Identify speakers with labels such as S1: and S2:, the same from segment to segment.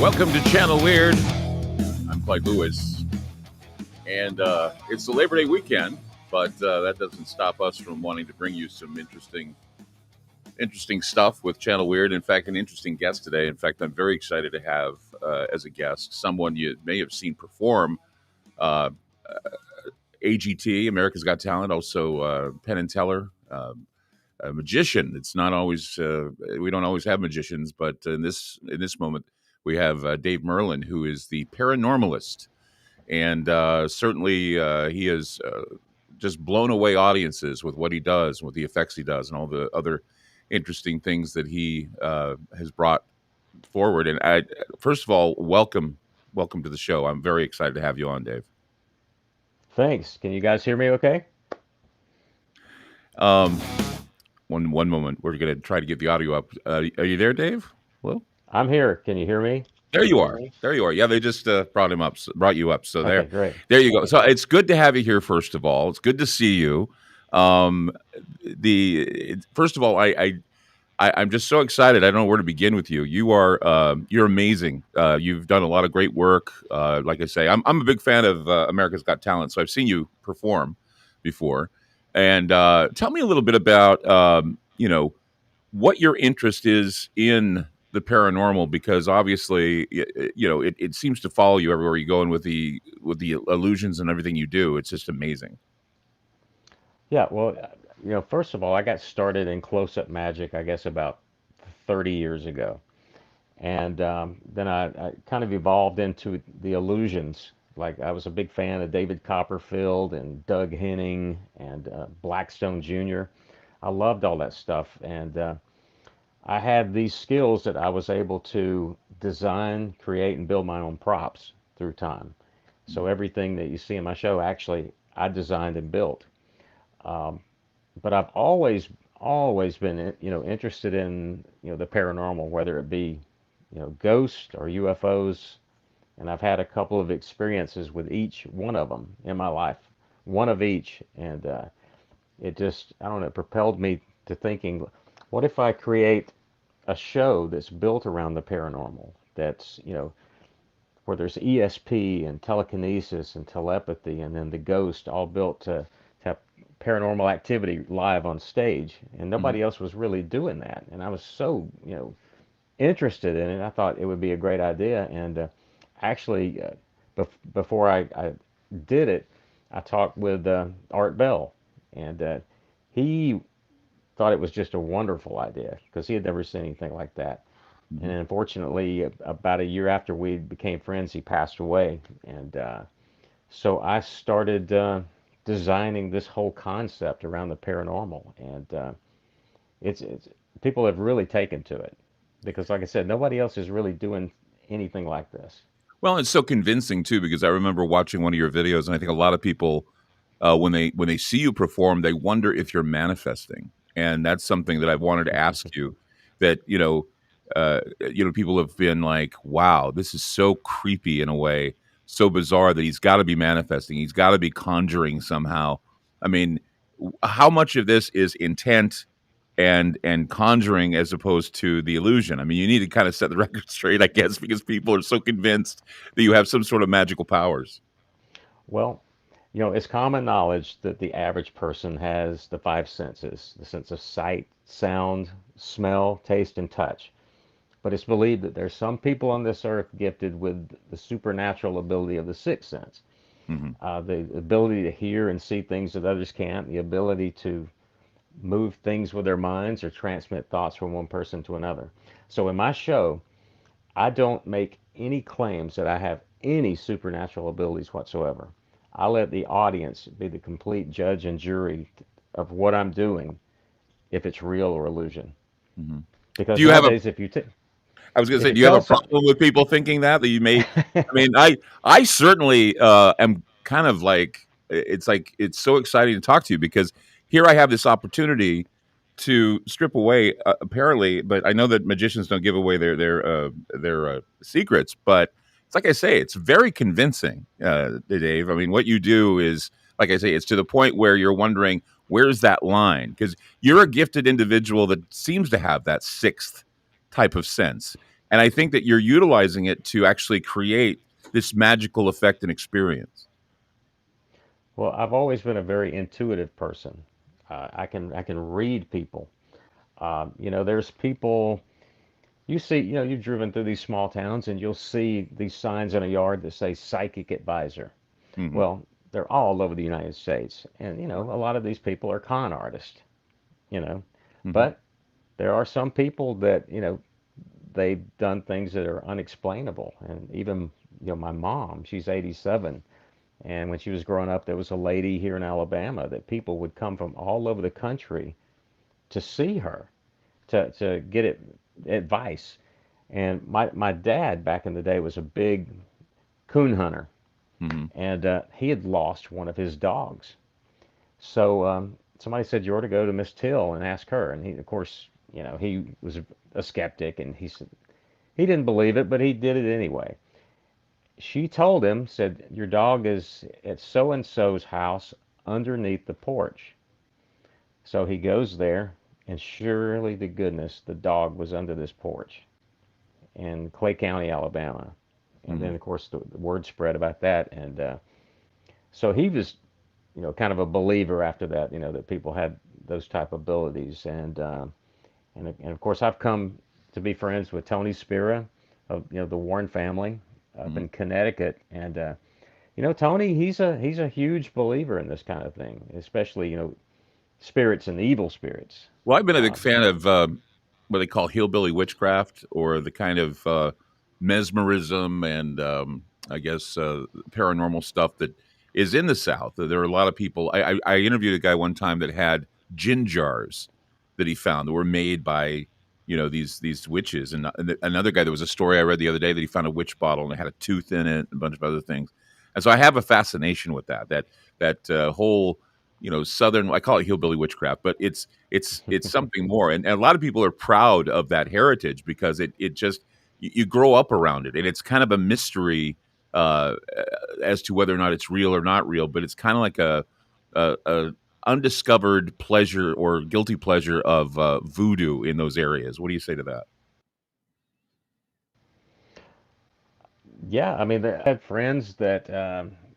S1: Welcome to Channel Weird. I'm Clyde Lewis, and it's the Labor Day weekend, but that doesn't stop us from wanting to bring you some interesting stuff with Channel Weird. In fact, an interesting guest today. In fact, I'm very excited to have as a guest someone you may have seen perform. Uh, AGT, America's Got Talent, also Penn and Teller, a magician. It's not always we don't always have magicians, but in this moment we have Dave Merlin, who is the paranormalist, and certainly he has just blown away audiences with what he does, with the effects he does, and all the other interesting things that he has brought forward. And first of all, welcome to the show. I'm very excited to have you on, Dave.
S2: Thanks. Can you guys hear me okay?
S1: Um, one moment. We're going to try to get the audio up. Are you there, Dave? Hello?
S2: I'm here. Can you hear me?
S1: There you are. There you are. Yeah, they just brought you up. So
S2: Okay, great.
S1: there you go. So it's good to have you here. First of all, it's good to see you. First of all, I'm just so excited. I don't know where to begin with you. You're amazing. You've done a lot of great work. Like I say, I'm a big fan of America's Got Talent, so I've seen you perform before. And tell me a little bit about what your interest is in the paranormal, because obviously it seems to follow you everywhere you go, and with the illusions and everything you do, it's just amazing.
S2: Yeah, well, first of all, I got started in close-up magic, I guess, about 30 years ago. And then I kind of evolved into the illusions. Like, I was a big fan of David Copperfield and Doug Henning and Blackstone Jr. I loved all that stuff. And I had these skills that I was able to design, create, and build my own props through time. So everything that you see in my show, actually, I designed and built. Um, but I've always been, interested in, the paranormal, whether it be, ghosts or UFOs. And I've had a couple of experiences with each one of them in my life, one of each. And it just, I don't know, it propelled me to thinking, what if I create a show that's built around the paranormal, that's, where there's ESP and telekinesis and telepathy and then the ghost all built to have paranormal activity live on stage. And
S1: Hmm.
S2: nobody else was really doing that. And I was so, interested in it. I thought it would be a great idea. And actually, before I did it, I talked with Art Bell, and he thought it was just a wonderful idea because he had never seen anything like that. And
S1: Hmm.
S2: unfortunately, about a year after we became friends, he passed away. And so I started designing this whole concept around the paranormal, and it's people have really taken to it because, like I said, nobody else is really doing anything like this.
S1: Well, it's so convincing too, because I remember watching one of your videos, and I think a lot of people, when they see you perform, they wonder if you're manifesting, and that's something that I've wanted to ask you. That people have been like, "Wow, this is so creepy in a way, so bizarre that he's got to be manifesting. He's got to be conjuring somehow." I mean, how much of this is intent and conjuring as opposed to the illusion? I mean, you need to kind of set the record straight, I guess, because people are so convinced that you have some sort of magical powers.
S2: Well, it's common knowledge that the average person has the five senses, the sense of sight, sound, smell, taste, and touch. But it's believed that there's some people on this earth gifted with the supernatural ability of the sixth sense,
S1: Hmm.
S2: the ability to hear and see things that others can't, the ability to move things with their minds or transmit thoughts from one person to another. So in my show, I don't make any claims that I have any supernatural abilities whatsoever. I let the audience be the complete judge and jury of what I'm doing, if it's real or illusion.
S1: Hmm. Do
S2: Because
S1: you have a?
S2: nowadays,
S1: I was going to
S2: if
S1: say,
S2: you
S1: do you have a
S2: tell some,
S1: problem with people thinking that you may? I mean, I certainly am kind of like, it's like it's so exciting to talk to you, because here I have this opportunity to strip away, apparently, but I know that magicians don't give away their secrets, but it's like I say, it's very convincing, Dave. I mean, what you do is, like I say, it's to the point where you're wondering, where's that line, because you're a gifted individual that seems to have that sixth type of sense. And I think that you're utilizing it to actually create this magical effect and experience.
S2: Well, I've always been a very intuitive person. I can read people. There's people you see. You've driven through these small towns and you'll see these signs in a yard that say psychic advisor.
S1: Hmm.
S2: Well, they're all over the United States, and a lot of these people are con artists. You know,
S1: Hmm.
S2: but there are some people that they've done things that are unexplainable. And even my mom, she's 87. And when she was growing up, there was a lady here in Alabama that people would come from all over the country to see her, to get advice. And my dad back in the day was a big coon hunter,
S1: Hmm.
S2: and he had lost one of his dogs. So somebody said you ought to go to Miss Till and ask her. And he, of course, he was a skeptic, and he didn't believe it, but he did it anyway. She told him, said, your dog is at so and so's house underneath the porch. So he goes there, and surely to goodness, the dog was under this porch in Clay County, Alabama. And
S1: Hmm.
S2: then, of course, the word spread about that. And so he was, kind of a believer after that, that people had those type of abilities. And of course, I've come to be friends with Tony Spira of, the Warren family up
S1: Hmm.
S2: in Connecticut. And Tony, he's a huge believer in this kind of thing, especially spirits and evil spirits.
S1: Well, I've been a big
S2: Um,
S1: fan of what they call hillbilly witchcraft, or the kind of mesmerism and I guess paranormal stuff that is in the South. There are a lot of people. I interviewed a guy one time that had gin jars that he found that were made by these witches, and another guy. There was a story I read the other day that he found a witch bottle and it had a tooth in it and a bunch of other things. And so I have a fascination with that whole southern. I call it hillbilly witchcraft, but it's something more. And a lot of people are proud of that heritage because it just you grow up around it, and it's kind of a mystery as to whether or not it's real or not real. But it's kind of like a undiscovered pleasure or guilty pleasure of voodoo in those areas. What do you say to that?
S2: yeah, I mean, I had friends that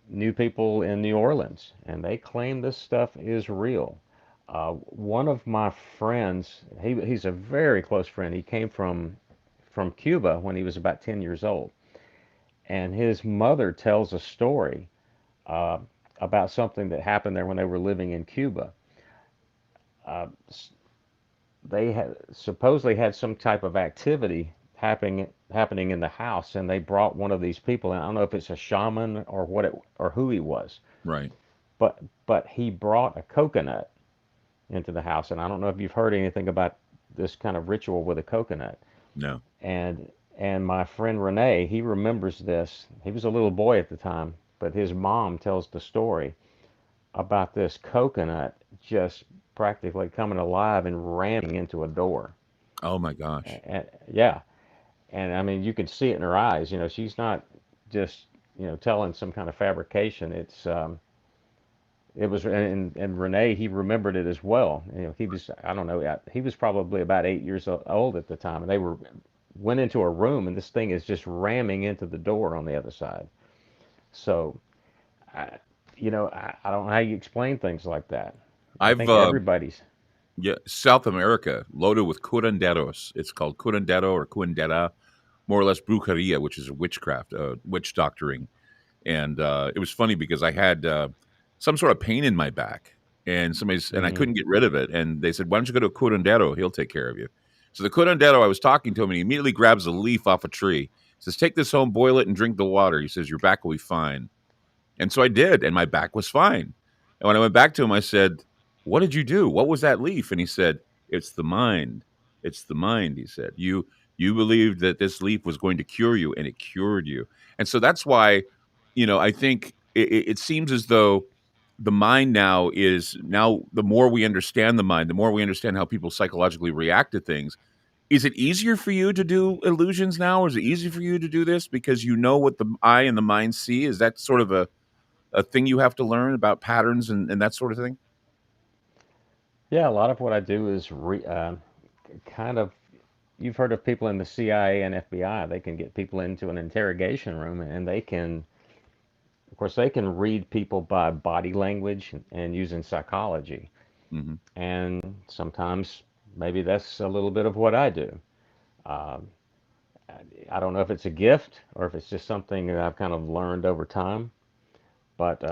S2: knew people in New Orleans, and they claim this stuff is real. One of my friends, he's a very close friend. He came from Cuba when he was about 10 years old, and his mother tells a story uh, about something that happened there when they were living in Cuba. Uh, they had supposedly had some type of activity happening in the house, and they brought one of these people. And I don't know if it's a shaman or or who he was,
S1: Right.
S2: but he brought a coconut into the house. And I don't know if you've heard anything about this kind of ritual with a coconut.
S1: No.
S2: And and my friend Renee, he remembers this. He was a little boy at the time, but his mom tells the story about this coconut just practically coming alive and ramming into a door.
S1: Oh my gosh.
S2: Yeah, and I mean you can see it in her eyes. She's not just telling some kind of fabrication. It was, and Renee, he remembered it as well. He was, I don't know, he was probably about 8 years old at the time, and they went into a room, and this thing is just ramming into the door on the other side. So, I, I don't know how you explain things like that. I
S1: I've
S2: think everybody's.
S1: Yeah, South America loaded with curanderos. It's called curandero or curandera, more or less brujeria, which is a witchcraft, witch doctoring. And it was funny because I had some sort of pain in my back, and I
S2: Hmm.
S1: couldn't get rid of it. And they said, "Why don't you go to a curandero? He'll take care of you." So the curandero, I was talking to him, and he immediately grabs a leaf off a tree. He says, "Take this home, boil it, and drink the water." He says, "Your back will be fine." And so I did, and my back was fine. And when I went back to him, I said, "What did you do? What was that leaf?" And he said, "It's the mind. It's the mind." He said, "You believed that this leaf was going to cure you, and it cured you." And so that's why, I think it seems as though the mind now the more we understand the mind, the more we understand how people psychologically react to things. Is it easier for you to do illusions now, or is it easy for you to do this because you know what the eye and the mind see? Is that sort of a thing you have to learn about patterns and that sort of thing?
S2: Yeah, a lot of what I do is kind of you've heard of people in the CIA and FBI. They can get people into an interrogation room, and they can, of course, they can read people by body language and using psychology.
S1: Hmm.
S2: And sometimes maybe that's a little bit of what I do. Um, I don't know if it's a gift or if it's just something that I've kind of learned over time. But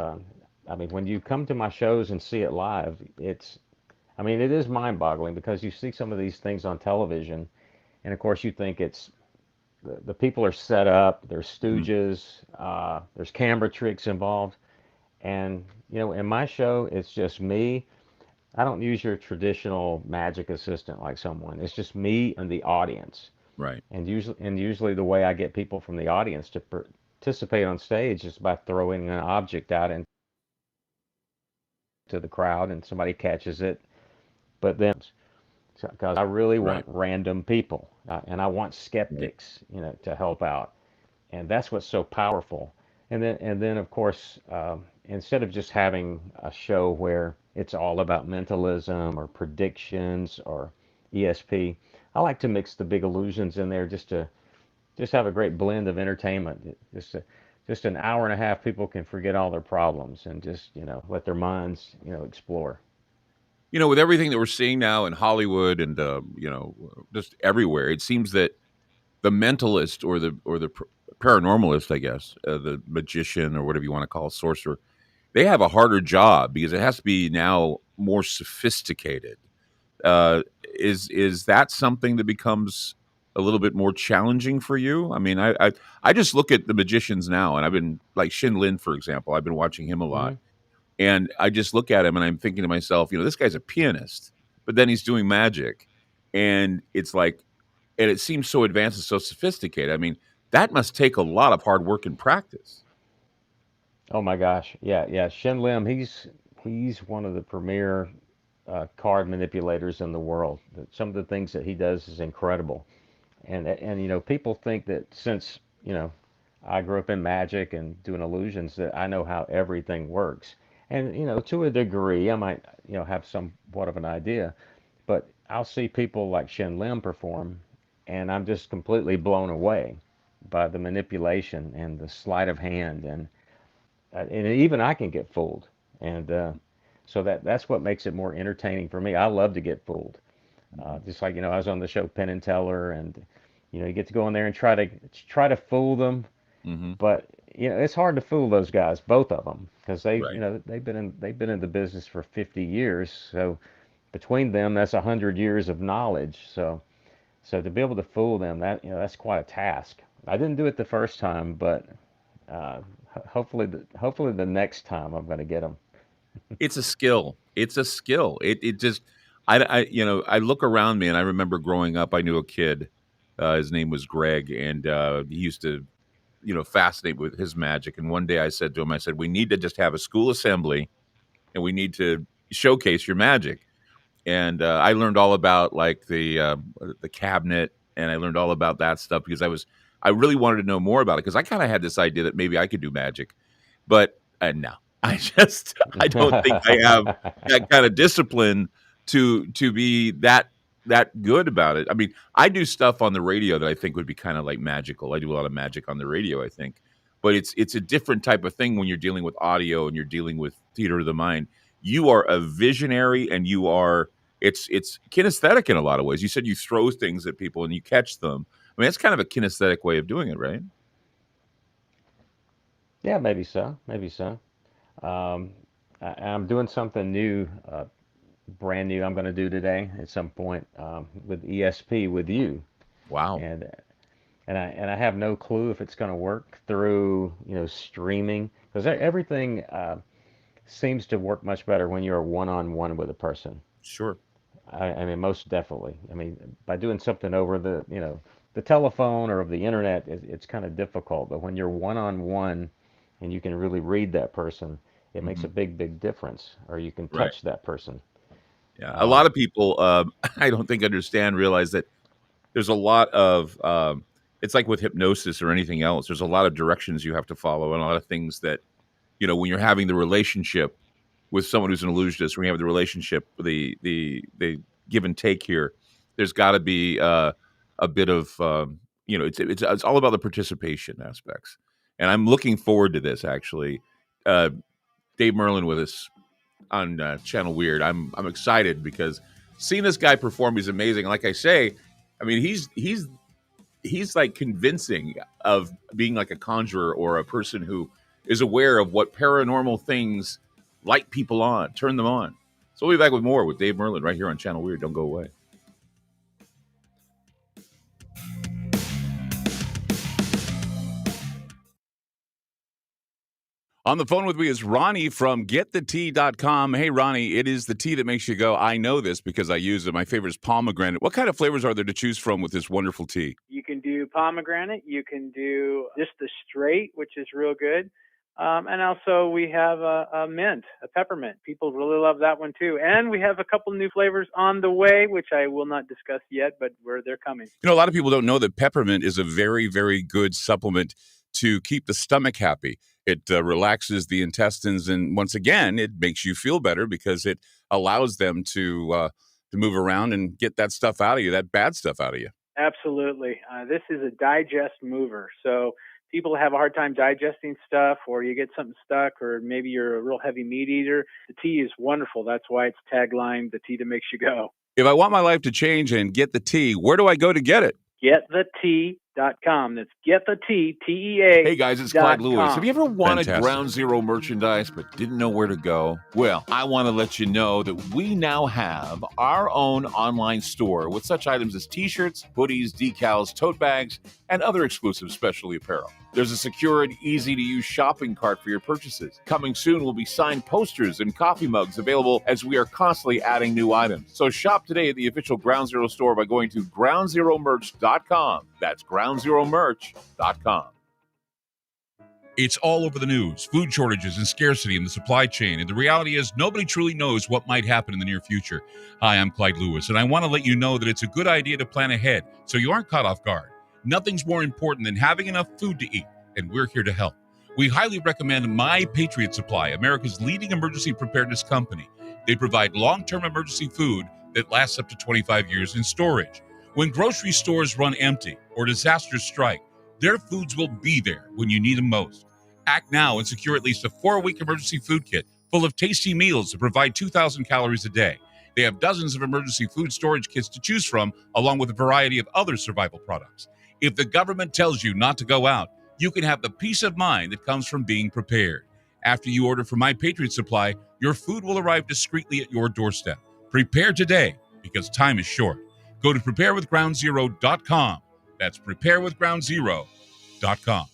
S2: I mean, when you come to my shows and see it live, I mean, it is mind-boggling because you see some of these things on television, and of course, you think the people are set up, there's
S1: Hmm.
S2: stooges, there's camera tricks involved, and in my show, it's just me. I don't use your traditional magic assistant like someone. It's just me and the audience.
S1: Right.
S2: And usually the way I get people from the audience to participate on stage is by throwing an object out into the crowd and somebody catches it. But then because I really
S1: Right.
S2: want random people and I want
S1: Right.
S2: skeptics, to help out. And that's what's so powerful. And then of course, instead of just having a show where it's all about mentalism or predictions or ESP, I like to mix the big illusions in there just have a great blend of entertainment. Just an hour and a half, people can forget all their problems and just let their minds explore.
S1: With everything that we're seeing now in Hollywood and just everywhere, it seems that the mentalist or the paranormalist, I guess, the magician or whatever you want to call it, sorcerer, they have a harder job because it has to be now more sophisticated. Uh, is that something that becomes a little bit more challenging for you? I mean, I just look at the magicians now, and I've been like Shin Lin, for example. I've been watching him a lot,
S2: Hmm.
S1: and I just look at him and I'm thinking to myself, this guy's a pianist, but then he's doing magic, and it's like, and it seems so advanced and so sophisticated. I mean, that must take a lot of hard work and practice.
S2: Oh my gosh, yeah, yeah. Shin Lim, he's one of the premier card manipulators in the world. Some of the things that he does is incredible. And people think that since I grew up in magic and doing illusions that I know how everything works. And to a degree, I might have somewhat of an idea, but I'll see people like Shen Lim perform, and I'm just completely blown away by the manipulation and the sleight of hand, and even I can get fooled, and so that's what makes it more entertaining for me. I love to get fooled.
S1: Mhm.
S2: Just like I was on the show Penn and Teller, and you get to go in there and try to fool them,
S1: Mhm.
S2: but it's hard to fool those guys, both of them, because
S1: Right.
S2: they've been in the business for 50 years. So between them, that's 100 years of knowledge. So to be able to fool them, that's quite a task. I didn't do it the first time, but uh, hopefully the next time I'm going to get them.
S1: It's a skill. It's a skill. It just I look around me and I remember growing up. I knew a kid. His name was Greg, and he used to fascinate with his magic. And one day I said to him, I said, "We need to just have a school assembly, and we need to showcase your magic." And I learned all about like the cabinet, and I learned all about that stuff because I really wanted to know more about it because I kind of had this idea that maybe I could do magic, but no, I don't think I have that kind of discipline to be that good about it. I mean, I do stuff on the radio that I think would be kind of like magical. I do a lot of magic on the radio, I think, but it's a different type of thing when you're dealing with audio and you're dealing with theater of the mind. You are a visionary, and it's kinesthetic in a lot of ways. You said you throw things at people and you catch them. I mean, that's kind of a kinesthetic way of doing it, right?
S2: Yeah, maybe so, maybe so. Um, I'm doing something new, brand new. I'm going to do today at some point with ESP with you,
S1: Wow.
S2: and and I have no clue if it's going to work through streaming because everything seems to work much better when you're one on one with a person.
S1: Sure.
S2: I mean, most definitely. I mean, by doing something over the telephone or of the internet, it's kind of difficult. But when you're one on one and you can really read that person, it makes a
S1: Hmm.
S2: big difference. Or you can
S1: Right.
S2: touch that person.
S1: Yeah. A
S2: Um,
S1: lot of people, I don't think realize that there's a lot of, it's like with hypnosis or anything else. There's a lot of directions you have to follow and a lot of things that, when you're having the relationship with someone who's an illusionist, when you have the relationship, the give and take here, there's got to be a bit of it's all about the participation aspects, and I'm looking forward to this actually. Dave Merlin with us on Channel Weird. I'm excited because seeing this guy perform is amazing. Like I say, I mean he's like convincing of being like a conjurer or a person who is aware of what paranormal things light people on, turn them on. So we'll be back with more with Dave Merlin right here on Channel Weird. Don't go away. On the phone with me is Ronnie from getthetea.com. Hey, Ronnie, it is the tea that makes you go, I know this because I use it. My favorite is pomegranate. What kind of flavors are there to choose from with this wonderful tea?
S3: You can do pomegranate. You can do just the straight, which is real good. And also we have a mint, a peppermint. People really love that one too. And we have a couple new flavors on the way, which I will not discuss yet, but they're coming.
S1: You know, a lot of people don't know that peppermint is a very, very good supplement to keep the stomach happy. It relaxes the intestines, and once again, it makes you feel better because it allows them to move around and get that stuff out of you, that bad stuff out of you.
S3: Absolutely. This is a digest mover. So people have a hard time digesting stuff, or you get something stuck, or maybe you're a real heavy meat eater. The tea is wonderful. That's why it's tagline, the tea that makes you go.
S1: If I want my life to change and get the tea, where do I go to get it?
S3: GetThetea.com. That's GetThetea, T-E-A.
S1: Hey guys, it's Clyde Lewis. Have you ever wanted Ground Zero merchandise but didn't know where to go? Well, I want to let you know that we now have our own online store with such items as t-shirts, hoodies, decals, tote bags, and other exclusive specialty apparel. There's a secure and easy-to-use shopping cart for your purchases. Coming soon will be signed posters and coffee mugs available as we are constantly adding new items. So shop today at the official Ground Zero store by going to groundzeromerch.com. That's groundzeromerch.com. It's all over the news, food shortages and scarcity in the supply chain. And the reality is nobody truly knows what might happen in the near future. Hi, I'm Clyde Lewis, and I want to let you know that it's a good idea to plan ahead so you aren't caught off guard. Nothing's more important than having enough food to eat, and we're here to help. We highly recommend My Patriot Supply, America's leading emergency preparedness company. They provide long-term emergency food that lasts up to 25 years in storage. When grocery stores run empty or disasters strike, their foods will be there when you need them most. Act now and secure at least a 4-week emergency food kit full of tasty meals that provide 2,000 calories a day. They have dozens of emergency food storage kits to choose from, along with a variety of other survival products. If the government tells you not to go out, you can have the peace of mind that comes from being prepared. After you order from My Patriot Supply, your food will arrive discreetly at your doorstep. Prepare today, because time is short. Go to preparewithgroundzero.com. That's preparewithgroundzero.com.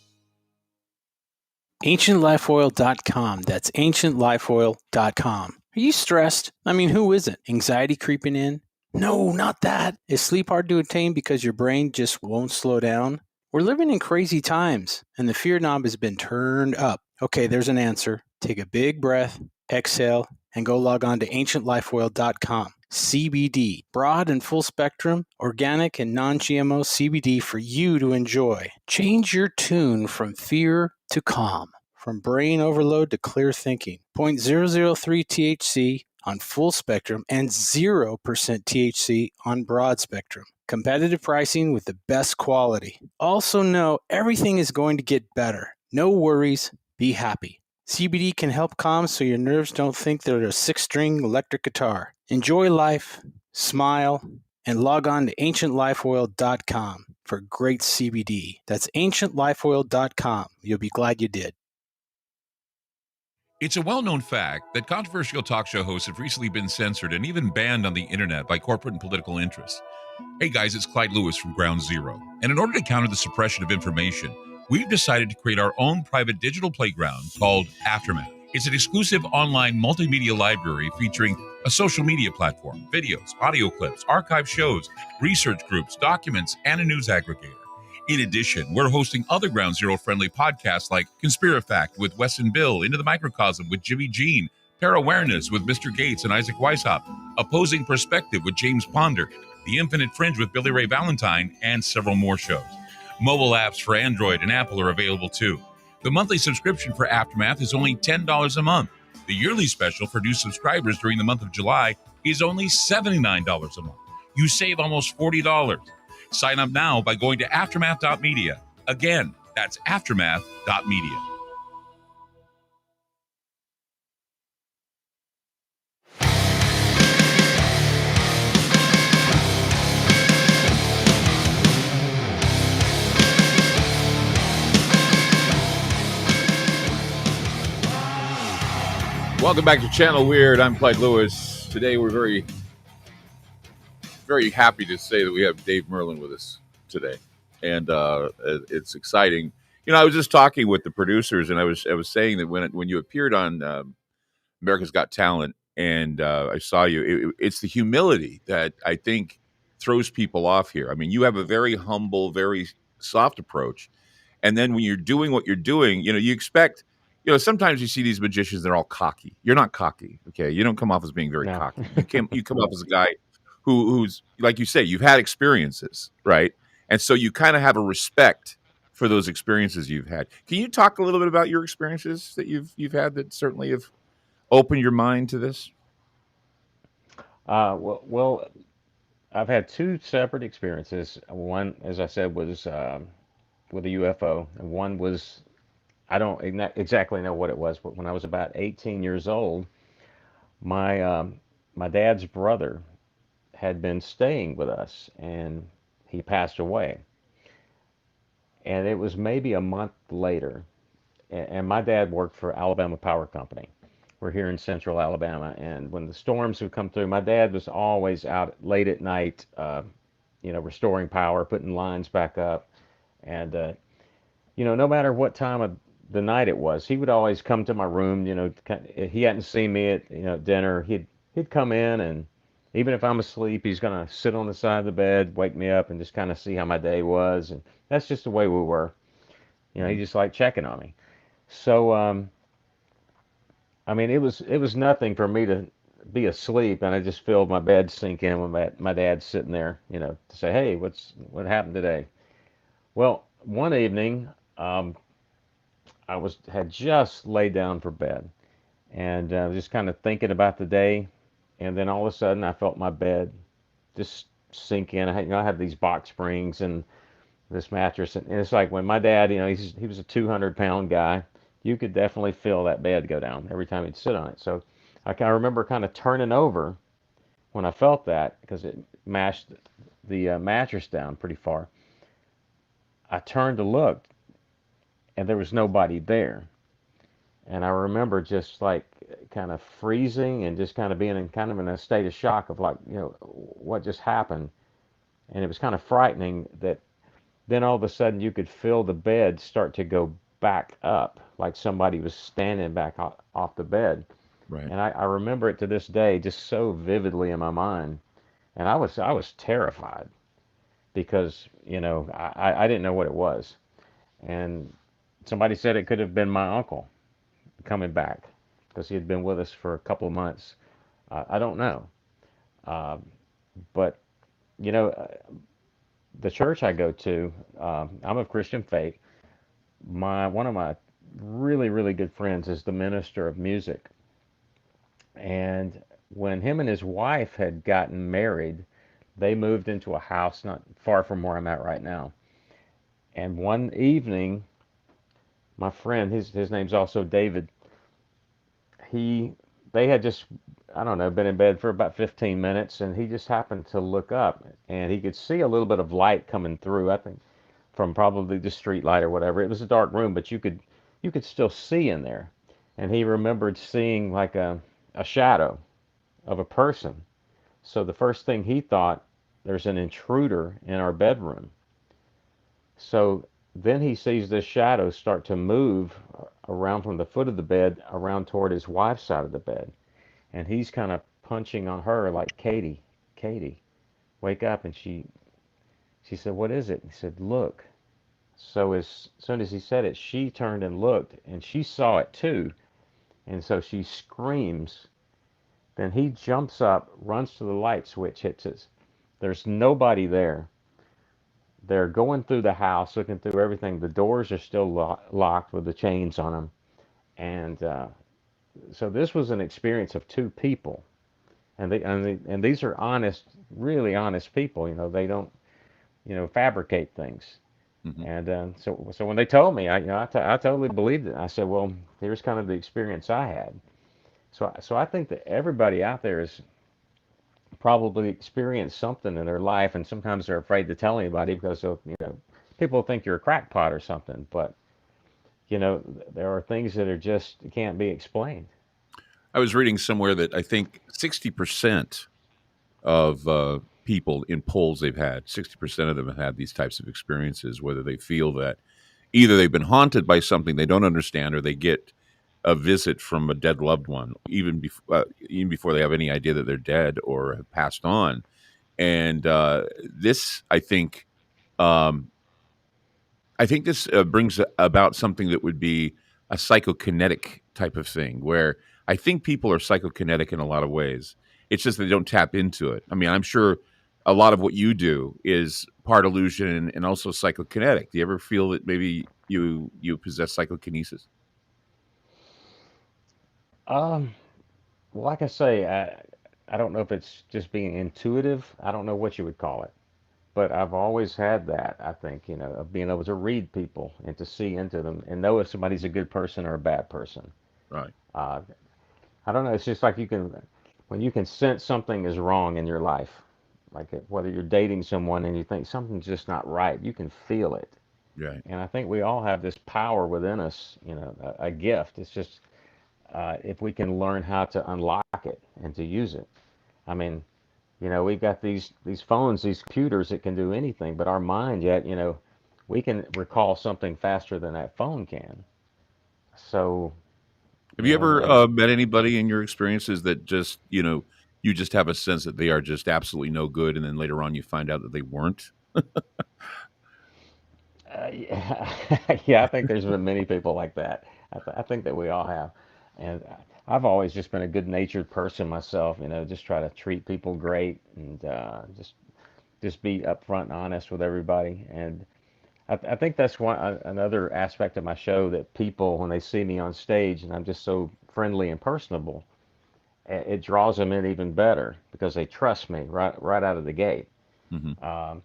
S4: AncientLifeOil.com. That's AncientLifeOil.com. Are you stressed? I mean, who isn't? Anxiety creeping in? No, not that. Is sleep hard to attain because your brain just won't slow down? We're living in crazy times, and the fear knob has been turned up. Okay, there's an answer. Take a big breath, exhale, and go log on to AncientLifeOil.com. CBD, broad and full spectrum, organic and non-GMO CBD for you to enjoy. Change your tune from fear to calm, from brain overload to clear thinking. 0.003 THC on full spectrum and 0% THC on broad spectrum. Competitive pricing with the best quality. Also know everything is going to get better. No worries, be happy. CBD can help calm so your nerves don't think they're a 6-string electric guitar. Enjoy life, smile, and log on to AncientLifeOil.com for great CBD. That's AncientLifeOil.com. You'll be glad you did.
S1: It's a well-known fact that controversial talk show hosts have recently been censored and even banned on the internet by corporate and political interests. Hey guys, it's Clyde Lewis from Ground Zero. And in order to counter the suppression of information, we've decided to create our own private digital playground called Aftermath. It's an exclusive online multimedia library featuring a social media platform, videos, audio clips, archive shows, research groups, documents, and a news aggregator. In addition, we're hosting other Ground Zero-friendly podcasts like Conspirafact with Wes and Bill, Into the Microcosm with Jimmy Jean, Para-Awareness with Mr. Gates and Isaac Weishaupt, Opposing Perspective with James Ponder, The Infinite Fringe with Billy Ray Valentine, and several more shows. Mobile apps for Android and Apple are available too. The monthly subscription for Aftermath is only $10 a month. The yearly special for new subscribers during the month of July is only $79 a month. You save almost $40. Sign up now by going to aftermath.media. Again, that's aftermath.media. Welcome back to Channel Weird. I'm Clyde Lewis. Today we're very, very happy to say that we have Dave Merlin with us today, and it's exciting. You know, I was just talking with the producers, and I was saying that when you appeared on America's Got Talent, and I saw you, it's the humility that I think throws people off here. I mean, you have a very humble, very soft approach. And then when you're doing what you're doing, you know, you expect, you know, sometimes you see these magicians, they're all cocky. You're not cocky, okay? You don't come off as being very
S2: No.
S1: cocky. You come off as a guy who's like you say, you've had experiences, right? And so you kind of have a respect for those experiences you've had. Can you talk a little bit about your experiences that you've had that certainly have opened your mind to this?
S2: Well, I've had two separate experiences. One, as I said, was with a UFO, and one was I don't exactly know what it was, but when I was about 18 years old, my my dad's brother had been staying with us, and he passed away. And it was maybe a month later, and my dad worked for Alabama Power Company. We're here in central Alabama, and when the storms would come through, my dad was always out late at night, restoring power, putting lines back up, and no matter what time of the night it was, he would always come to my room. He hadn't seen me at dinner. He'd come in, and even if I'm asleep, he's gonna sit on the side of the bed, wake me up, and just kind of see how my day was. And that's just the way we were. He
S1: Mhm.
S2: just liked checking on me. So, I mean, it was nothing for me to be asleep, and I just feel my bed sink in when my dad's sitting there, to say, "Hey, what happened today?" Well, one evening, I had just laid down for bed, and just kind of thinking about the day, and then all of a sudden, I felt my bed just sink in. I have these box springs and this mattress, and it's like when my dad, he was a 200-pound guy. You could definitely feel that bed go down every time he'd sit on it. So I remember kind of turning over when I felt that because it mashed the mattress down pretty far. I turned to look, and there was nobody there. And I remember just like kind of freezing and just kind of being in a state of shock of like, what just happened. And it was kind of frightening that then all of a sudden you could feel the bed start to go back up, like somebody was standing back off the bed.
S1: Right.
S2: And I remember it to this day just so vividly in my mind. And I was terrified because, I didn't know what it was. And somebody said it could have been my uncle coming back because he had been with us for a couple of months. I don't know. Uh, but, you know, uh, the church I go to, I'm of Christian faith. One of my really, really good friends is the minister of music. And when him and his wife had gotten married, they moved into a house not far from where I'm at right now. And one evening, my friend, his name's also David, he they had just, I don't know, been in bed for about 15 minutes, and he just happened to look up, and he could see a little bit of light coming through, I think from probably the street light or whatever. It was a dark room, but you could still see in there. And he remembered seeing like a shadow of a person. So the first thing he thought, there's an intruder in our bedroom. So then he sees this shadow start to move around from the foot of the bed around toward his wife's side of the bed. And he's kind of punching on her like, Katie, Katie, wake up. And she said, what is it? He said, look. So as soon as he said it, she turned and looked, and she saw it too. And so she screams. Then he jumps up, runs to the light switch, hits it. There's nobody there. They're going through the house, looking through everything. The doors are still locked with the chains on them. And so this was an experience of two people. And these are honest, really honest people. They don't, fabricate things.
S1: Hmm.
S2: And so when they told me, I totally believed it. I said, well, here's kind of the experience I had. So I think that everybody out there has probably experienced something in their life, and sometimes they're afraid to tell anybody because of, people think you're a crackpot or something. But there are things that are just can't be explained.
S1: I was reading somewhere that I think 60% of people in polls they've had, 60% of them have had these types of experiences, whether they feel that either they've been haunted by something they don't understand or they get a visit from a dead loved one, even before they have any idea that they're dead or have passed on. And this, um, I think this brings about something that would be a psychokinetic type of thing, where I think people are psychokinetic in a lot of ways. It's just they don't tap into it. I mean, I'm sure a lot of what you do is part illusion and also psychokinetic. Do you ever feel that maybe you possess psychokinesis?
S2: Um, well, like I say, I don't know if it's just being intuitive. I don't know what you would call it, but I've always had that. I think of being able to read people and to see into them and know if somebody's a good person or a bad person.
S1: Right.
S2: Uh, I don't know. It's just like when you can sense something is wrong in your life, like whether you're dating someone and you think something's just not right, you can feel it.
S1: Right.
S2: And I think we all have this power within us, a gift. It's just if we can learn how to unlock it and to use it. I mean, we've got these phones, these computers that can do anything, but our mind yet, we can recall something faster than that phone can. So,
S1: Have you ever
S2: and
S1: met anybody in your experiences that just, you just have a sense that they are just absolutely no good, and then later on you find out that they weren't?
S2: yeah, yeah, I think there's been many people like that. I think that we all have, and I've always just been a good-natured person myself. Just try to treat people great and just be upfront and honest with everybody. And I think that's another aspect of my show that people, when they see me on stage and I'm just so friendly and personable, it draws them in even better because they trust me right out of the gate.
S1: Hmm.
S2: Um,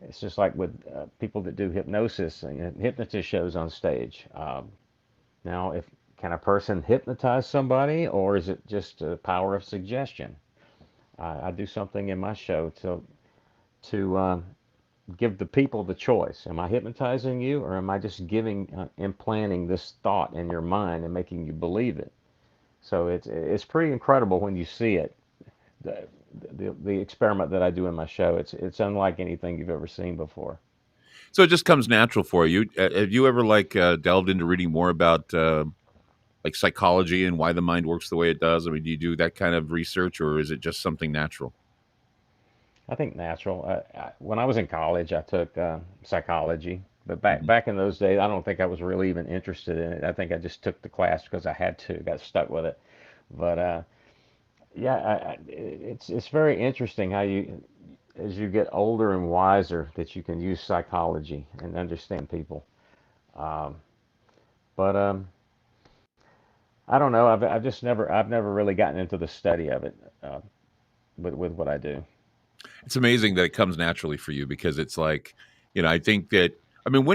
S2: it's just like with people that do hypnosis and hypnotist shows on stage. Now, if can a person hypnotize somebody, or is it just a power of suggestion? I do something in my show to give the people the choice. Am I hypnotizing you, or am I just implanting this thought in your mind and making you believe it? So it's pretty incredible when you see it. The, the experiment that I do in my show, it's unlike anything you've ever seen before.
S1: So it just comes natural for you. Have you ever delved into reading more about like psychology and why the mind works the way it does? I mean, do you do that kind of research, or is it just something natural?
S2: I think natural. When I was in college, I took psychology, but back
S1: Hmm.
S2: back in those days, I don't think I was really even interested in it. I think I just took the class because I had to, got stuck with it. But yeah, it's very interesting how as you get older and wiser, that you can use psychology and understand people. Um, but I don't know. I've never really gotten into the study of it uh, with what I do.
S1: It's amazing that it comes naturally for you because it's like, I think that, I mean,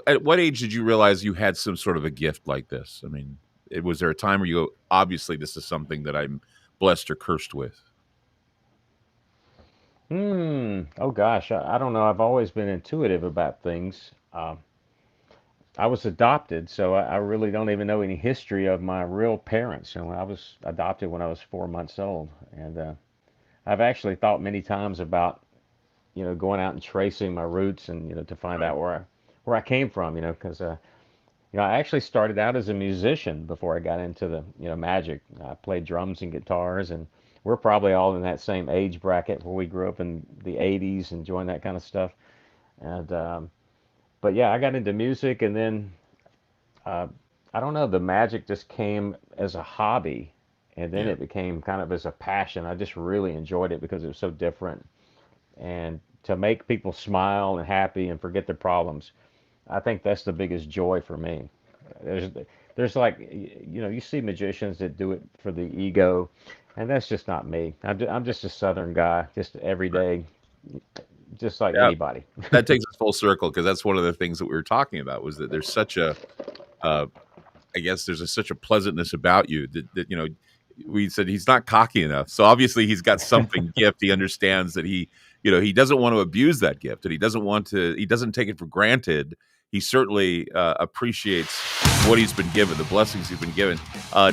S1: at what age did you realize you had some sort of a gift like this? I mean, was there a time where you go, obviously, this is something that I'm blessed or cursed with?
S2: Oh gosh, I don't know. I've always been intuitive about things. I was adopted, so I really don't even know any history of my real parents. I was adopted when I was 4 months old, and I've actually thought many times about going out and tracing my roots and to find
S1: Right.
S2: out where I came from. Because I actually started out as a musician before I got into the magic. I played drums and guitars, and we're probably all in that same age bracket where we grew up in the '80s and joined that kind of stuff. And but yeah, I got into music, and then uh, I don't know, the magic just came as a hobby, and then
S1: Yeah.
S2: it became kind of as a passion. I just really enjoyed it because it was so different, and to make people smile and happy and forget their problems. I think that's the biggest joy for me. There's there's like you see magicians that do it for the ego, and that's just not me. I'm just a Southern guy, just
S1: Right.
S2: everyday, just like
S1: Yeah,
S2: anybody.
S1: that takes us full circle, because that's one of the things that we were talking about, was that there's such a, I guess there's such a pleasantness about you that we said he's not cocky enough. So obviously he's got something gift. He understands that he doesn't want to abuse that gift, and he doesn't take it for granted. He certainly appreciates what he's been given, the blessings he's been given.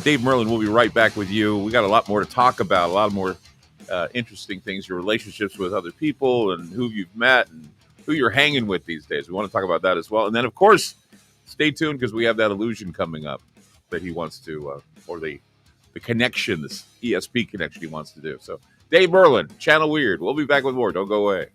S1: Dave Merlin, we'll be right back with you. We got a lot more to talk about, a lot more interesting things, your relationships with other people and who you've met and who you're hanging with these days. We want to talk about that as well. And then, of course, stay tuned, because we have that illusion coming up that he wants to, or the connection, this ESP connection he wants to do. So Dave Merlin, Channel Weird. We'll be back with more. Don't go away.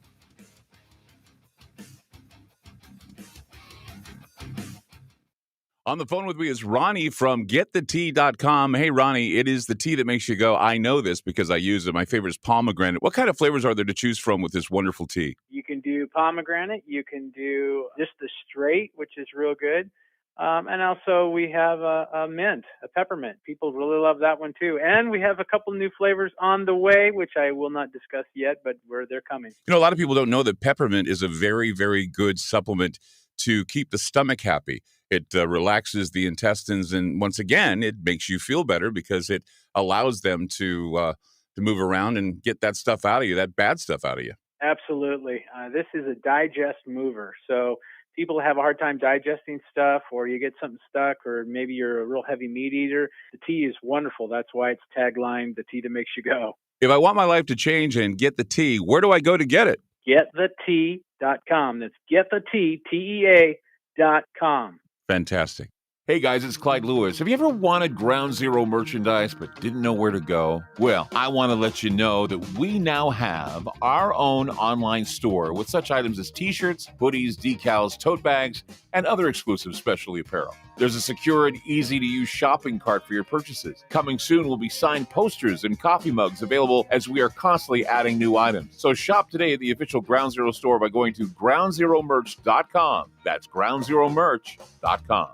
S1: On the phone with me is Ronnie from GetTheTea.com. Hey, Ronnie, it is the tea that makes you go, I know this because I use it. My favorite is pomegranate. What kind of flavors are there to choose from with this wonderful tea?
S3: You can do pomegranate. You can do just the straight, which is real good. And also we have a mint, a peppermint. People really love that one too. And we have a couple new flavors on the way, which I will not discuss yet, but they're coming.
S1: A lot of people don't know that peppermint is a very, very good supplement to keep the stomach happy. It relaxes the intestines, and once again, it makes you feel better because it allows them to move around and get that stuff out of you, that bad stuff out of you.
S3: Absolutely. This is a digest mover. So people have a hard time digesting stuff, or you get something stuck, or maybe you're a real heavy meat eater. The tea is wonderful. That's why it's tagline, the tea that makes you go.
S1: If I want my life to change and get the tea, where do I go to get it?
S3: GetTheTea.com. That's GetTheTea, TEA.com.
S1: Fantastic. Hey guys, it's Clyde Lewis. Have you ever wanted Ground Zero merchandise but didn't know where to go? Well, I want to let you know that we now have our own online store with such items as t-shirts, hoodies, decals, tote bags, and other exclusive specialty apparel. There's a secure and easy-to-use shopping cart for your purchases. Coming soon will be signed posters and coffee mugs available, as we are constantly adding new items. So shop today at the official Ground Zero store by going to groundzeromerch.com. That's groundzeromerch.com.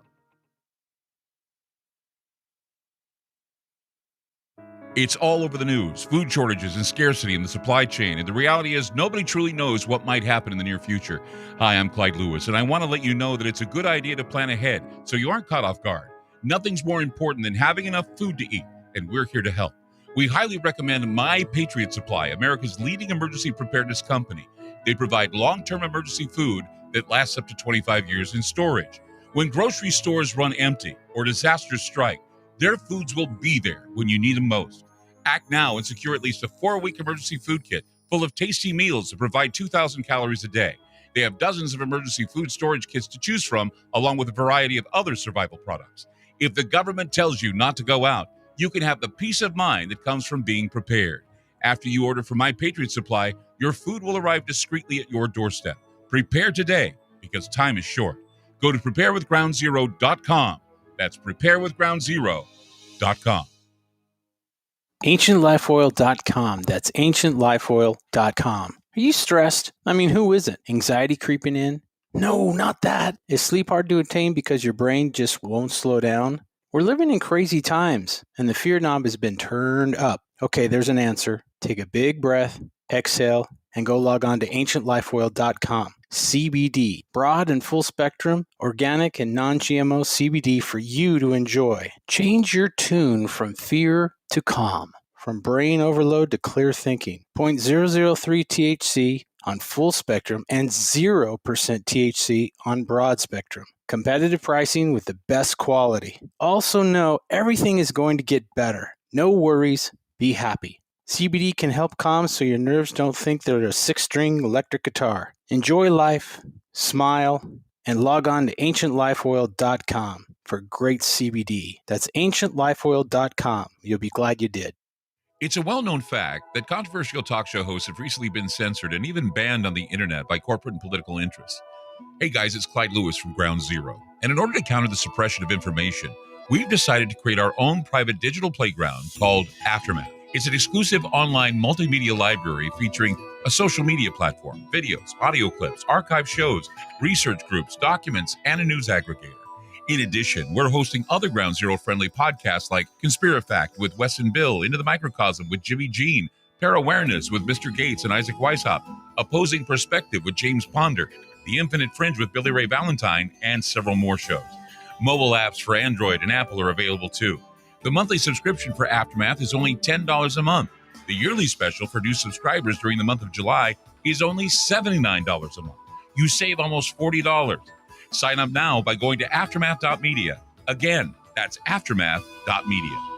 S1: It's all over the news, food shortages and scarcity in the supply chain, and the reality is nobody truly knows what might happen in the near future. Hi, I'm Clyde Lewis, and I want to let you know that it's a good idea to plan ahead so you aren't caught off guard. Nothing's more important than having enough food to eat, and we're here to help. We highly recommend My Patriot Supply, America's leading emergency preparedness company. They provide long-term emergency food that lasts up to 25 years in storage. When grocery stores run empty or disasters strike, their foods will be there when you need them most. Act now and secure at least a 4-week emergency food kit full of tasty meals that provide 2,000 calories a day. They have dozens of emergency food storage kits to choose from, along with a variety of other survival products. If the government tells you not to go out, you can have the peace of mind that comes from being prepared. After you order from My Patriot Supply, your food will arrive discreetly at your doorstep. Prepare today, because time is short. Go to preparewithgroundzero.com. That's preparewithgroundzero.com.
S4: AncientLifeOil.com. That's AncientLifeOil.com. Are you stressed? Who isn't? Anxiety creeping in? No, not that. Is sleep hard to attain because your brain just won't slow down? We're living in crazy times, and the fear knob has been turned up. Okay, there's an answer. Take a big breath, exhale, and go log on to AncientLifeOil.com. CBD, broad and full spectrum, organic and non-GMO CBD for you to enjoy. Change your tune from fear to calm, from brain overload to clear thinking. 0.003 THC on full spectrum and 0% THC on broad spectrum. Competitive pricing with the best quality. Also know everything is going to get better. No worries, be happy. CBD can help calm so your nerves don't think they're a 6-string electric guitar. Enjoy life, smile, and log on to AncientLifeOil.com for great CBD. That's AncientLifeOil.com. You'll be glad you did.
S1: It's a well-known fact that controversial talk show hosts have recently been censored and even banned on the internet by corporate and political interests. Hey guys, it's Clyde Lewis from Ground Zero. And in order to counter the suppression of information, we've decided to create our own private digital playground called Aftermath. It's an exclusive online multimedia library featuring a social media platform, videos, audio clips, archive shows, research groups, documents, and a news aggregator. In addition, we're hosting other Ground Zero friendly podcasts like Conspirafact with Wes and Bill, Into the Microcosm with Jimmy Jean, Parawareness with Mr. Gates and Isaac Weishaupt, Opposing Perspective with James Ponder, The Infinite Fringe with Billy Ray Valentine, and several more shows. Mobile apps for Android and Apple are available too. The monthly subscription for Aftermath is only $10 a month. The yearly special for new subscribers during the month of July is only $79 a month. You save almost $40. Sign up now by going to aftermath.media. Again, that's aftermath.media.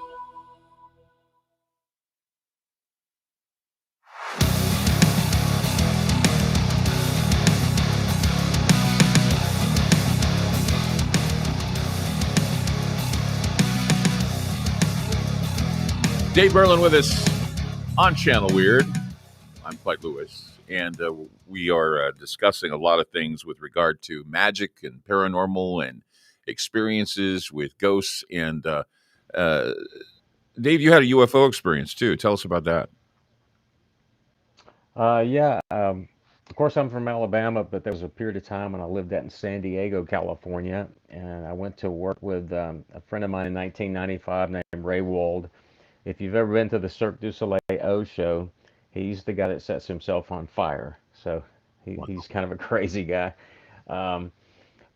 S1: Dave Merlin with us on Channel Weird. I'm Clyde Lewis, and we are discussing a lot of things with regard to magic and paranormal and experiences with ghosts. And Dave, you had a UFO experience too. Tell us about that.
S2: Yeah. Of course, I'm from Alabama, but there was a period of time when I lived out in San Diego, California, and I went to work with a friend of mine in 1995 named Ray Wold. If you've ever been to the Cirque du Soleil show, he's the guy that sets himself on fire. So he's kind of a crazy guy. Um,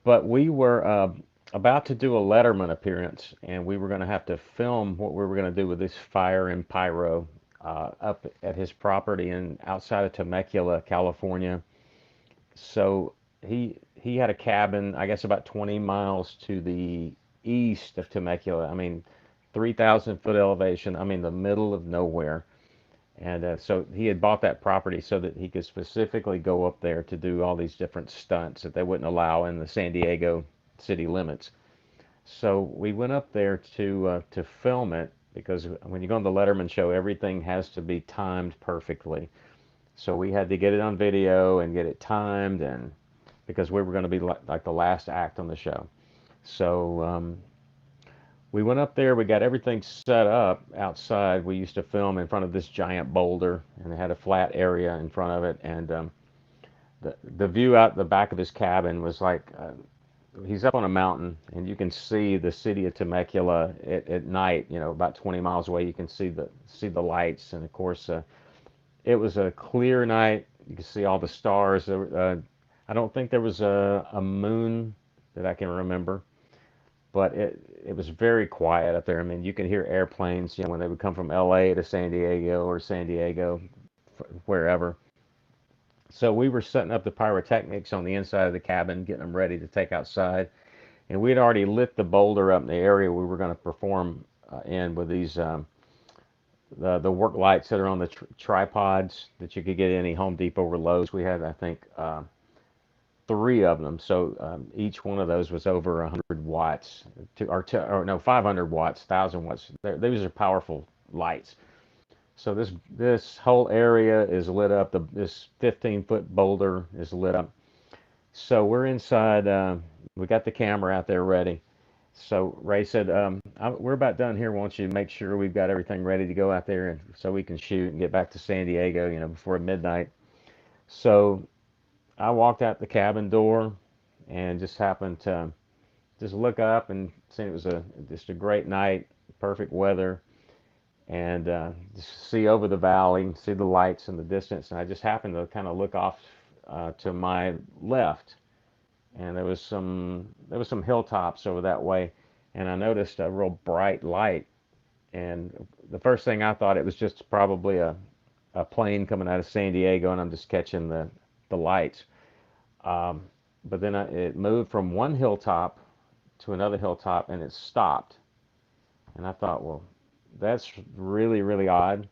S2: but we were about to do a Letterman appearance, and we were going to have to film what we were going to do with this fire and pyro up at his property in outside of Temecula, California. So he had a cabin, I guess, about 20 miles to the east of Temecula. I mean, 3,000-foot elevation. I mean, the middle of nowhere. And so he had bought that property so that he could specifically go up there to do all these different stunts that they wouldn't allow in the San Diego city limits. So we went up there to film it because when you go on the Letterman show, everything has to be timed perfectly. So we had to get it on video and get it timed, and because we were going to be like the last act on the show. So we went up there, we got everything set up outside. We used to film in front of this giant boulder, and it had a flat area in front of it. And the view out the back of his cabin was like he's up on a mountain, and you can see the city of Temecula at night. You know, about 20 miles away, you can see the lights. And of course, it was a clear night. You could see all the stars. I don't think there was a moon that I can remember, but it was very quiet up there. I mean, you can hear airplanes, you know, when they would come from LA to San Diego or San Diego, wherever. So we were setting up the pyrotechnics on the inside of the cabin, getting them ready to take outside. And we had already lit the boulder up in the area we were going to perform in with these the work lights that are on the tripods that you could get any Home Depot or Lowe's. We had, I think, 3 of them. So each one of those was over 100 watts, or no, 500 watts, 1,000 watts. These are powerful lights. So this whole area is lit up. This 15-foot boulder is lit up. So we're inside. We got the camera out there ready. So Ray said, "We're about done here. Why don't you make sure we've got everything ready to go out there, and so we can shoot and get back to San Diego, you know, before midnight." So I walked out the cabin door and just happened to just look up and see it was just a great night, perfect weather, and just see over the valley, see the lights in the distance. And I just happened to kind of look off to my left, and there was some hilltops over that way, and I noticed a real bright light. And the first thing I thought, it was just probably a plane coming out of San Diego, and I'm just catching the lights. But then it moved from one hilltop to another hilltop, and it stopped. And I thought, well, that's really, really odd.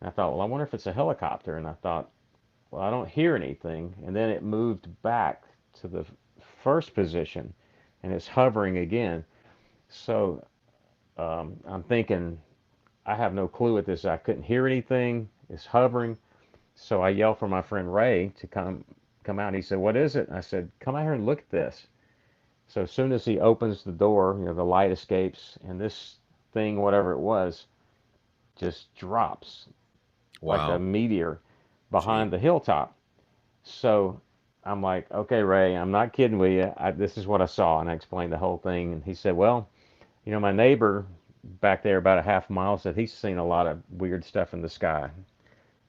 S2: And I thought, well, I wonder if it's a helicopter. And I thought, well, I don't hear anything. And then it moved back to the first position, and it's hovering again. So I'm thinking, I have no clue at this. I couldn't hear anything. It's hovering. So I yelled for my friend Ray to come out. And he said, "What is it?" And I said, "Come out here and look at this." So as soon as he opens the door, you know, the light escapes, and this thing, whatever it was, just drops like a meteor behind the hilltop. So I'm like, "Okay, Ray, I'm not kidding with you. This is what I saw." And I explained the whole thing. And he said, "Well, you know, my neighbor back there about a half mile said he's seen a lot of weird stuff in the sky."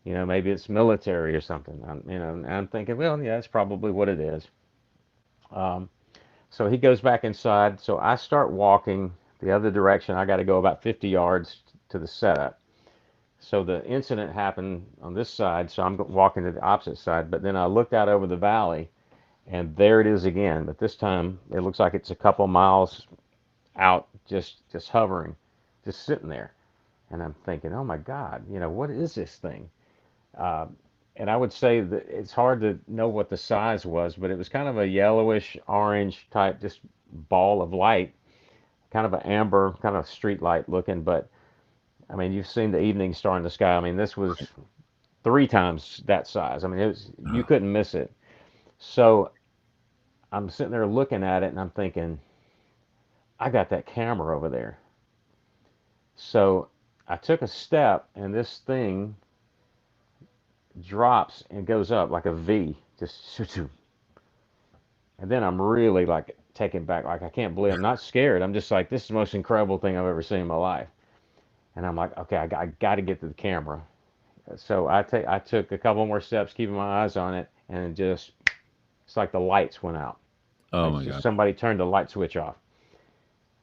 S2: maybe it's military or something. And I'm thinking, well, yeah, that's probably what it is. Um, so he goes back inside. So I start walking the other direction. I got to go about 50 yards to the setup. So the incident happened on this side, so I'm walking to the opposite side. But then I looked out over the valley, and there it is again. But this time it looks like it's a couple miles out, just hovering, just sitting there. And I'm thinking, oh my God, what is this thing? Uh, and I would say that it's hard to know what the size was, but it was kind of a yellowish orange type, just ball of light, kind of an amber, kind of street light looking. But I mean, you've seen the evening star in the sky. I mean, this was 3 times that size. I mean, you couldn't miss it. So I'm sitting there looking at it, and I'm thinking, I got that camera over there. So I took a step, and this thing drops and goes up like a V, just and then I'm really like taken back, like I can't believe I'm not scared. I'm just like, this is the most incredible thing I've ever seen in my life. And I'm like, okay, I got to get to the camera. So I took a couple more steps, keeping my eyes on it, and it's like the lights went out.
S1: Oh
S2: Like
S1: my
S2: just
S1: God.
S2: somebody turned the light switch off.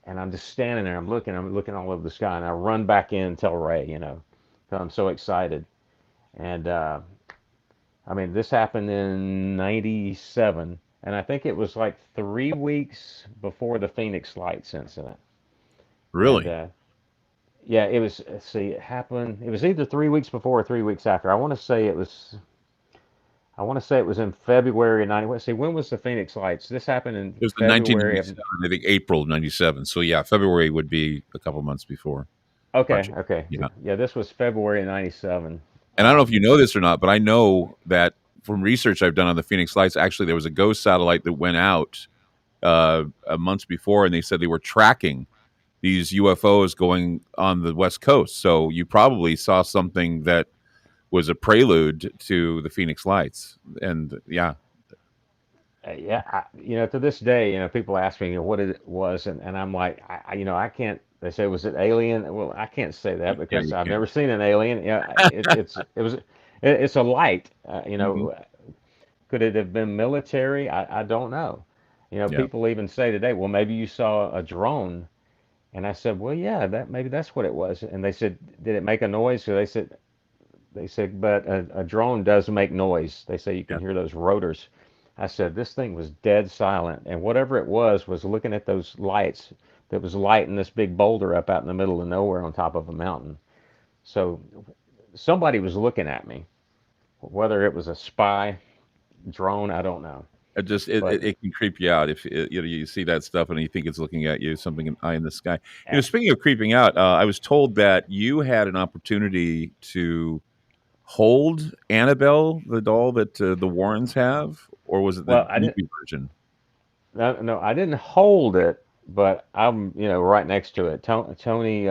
S2: And I'm just standing there. I'm looking all over the sky, and I run back in and tell Ray, 'cause I'm so excited. And I mean, this happened in '97, and I think it was like 3 weeks before the Phoenix Lights incident. And
S1: Really?
S2: yeah, it was. Let's see, it happened. It was either 3 weeks before or 3 weeks after. I want to say it was. I want to say it was in February of '90. Let's see, when was the Phoenix Lights? This happened in
S1: It was in
S2: February of.
S1: 1997, I think April of 97. So yeah, February would be a couple months before.
S2: Okay,
S1: Gotcha.
S2: okay,
S1: Yeah.
S2: yeah, this was February of '97.
S1: And I don't know if you know this or not, but I know that from research I've done on the Phoenix Lights, actually there was a ghost satellite that went out months before, and they said they were tracking these UFOs going on the West Coast. So you probably saw something that was a prelude to the Phoenix Lights. And yeah,
S2: Yeah, to this day, people ask me, what it was, and I'm like, I can't. They say, was it alien? Well, I can't say that
S1: yeah,
S2: because
S1: you
S2: I've
S1: can.
S2: never seen an alien. Yeah, it's a light.
S1: Hmm.
S2: Could it have been military? I don't know.
S1: Yeah,
S2: People even say today, well, maybe you saw a drone, and I said, well, yeah, that maybe that's what it was. And they said, did it make a noise? So they said, but a drone does make noise. They say you can
S1: yeah.
S2: hear those rotors. I said, this thing was dead silent. And whatever it was looking at those lights that was lighting this big boulder up out in the middle of nowhere on top of a mountain. So somebody was looking at me. Whether it was a spy, drone, I don't know.
S1: It just
S2: But
S1: it can creep you out if you see that stuff and you think it's looking at you, something eye in the sky.
S2: uh,
S1: Speaking of creeping out, I was told that you had an opportunity to hold Annabelle, the doll that the Warrens have, or was it the
S2: well, I didn't.
S1: movie version?
S2: No, I didn't hold it, but I'm right next to it. Tony,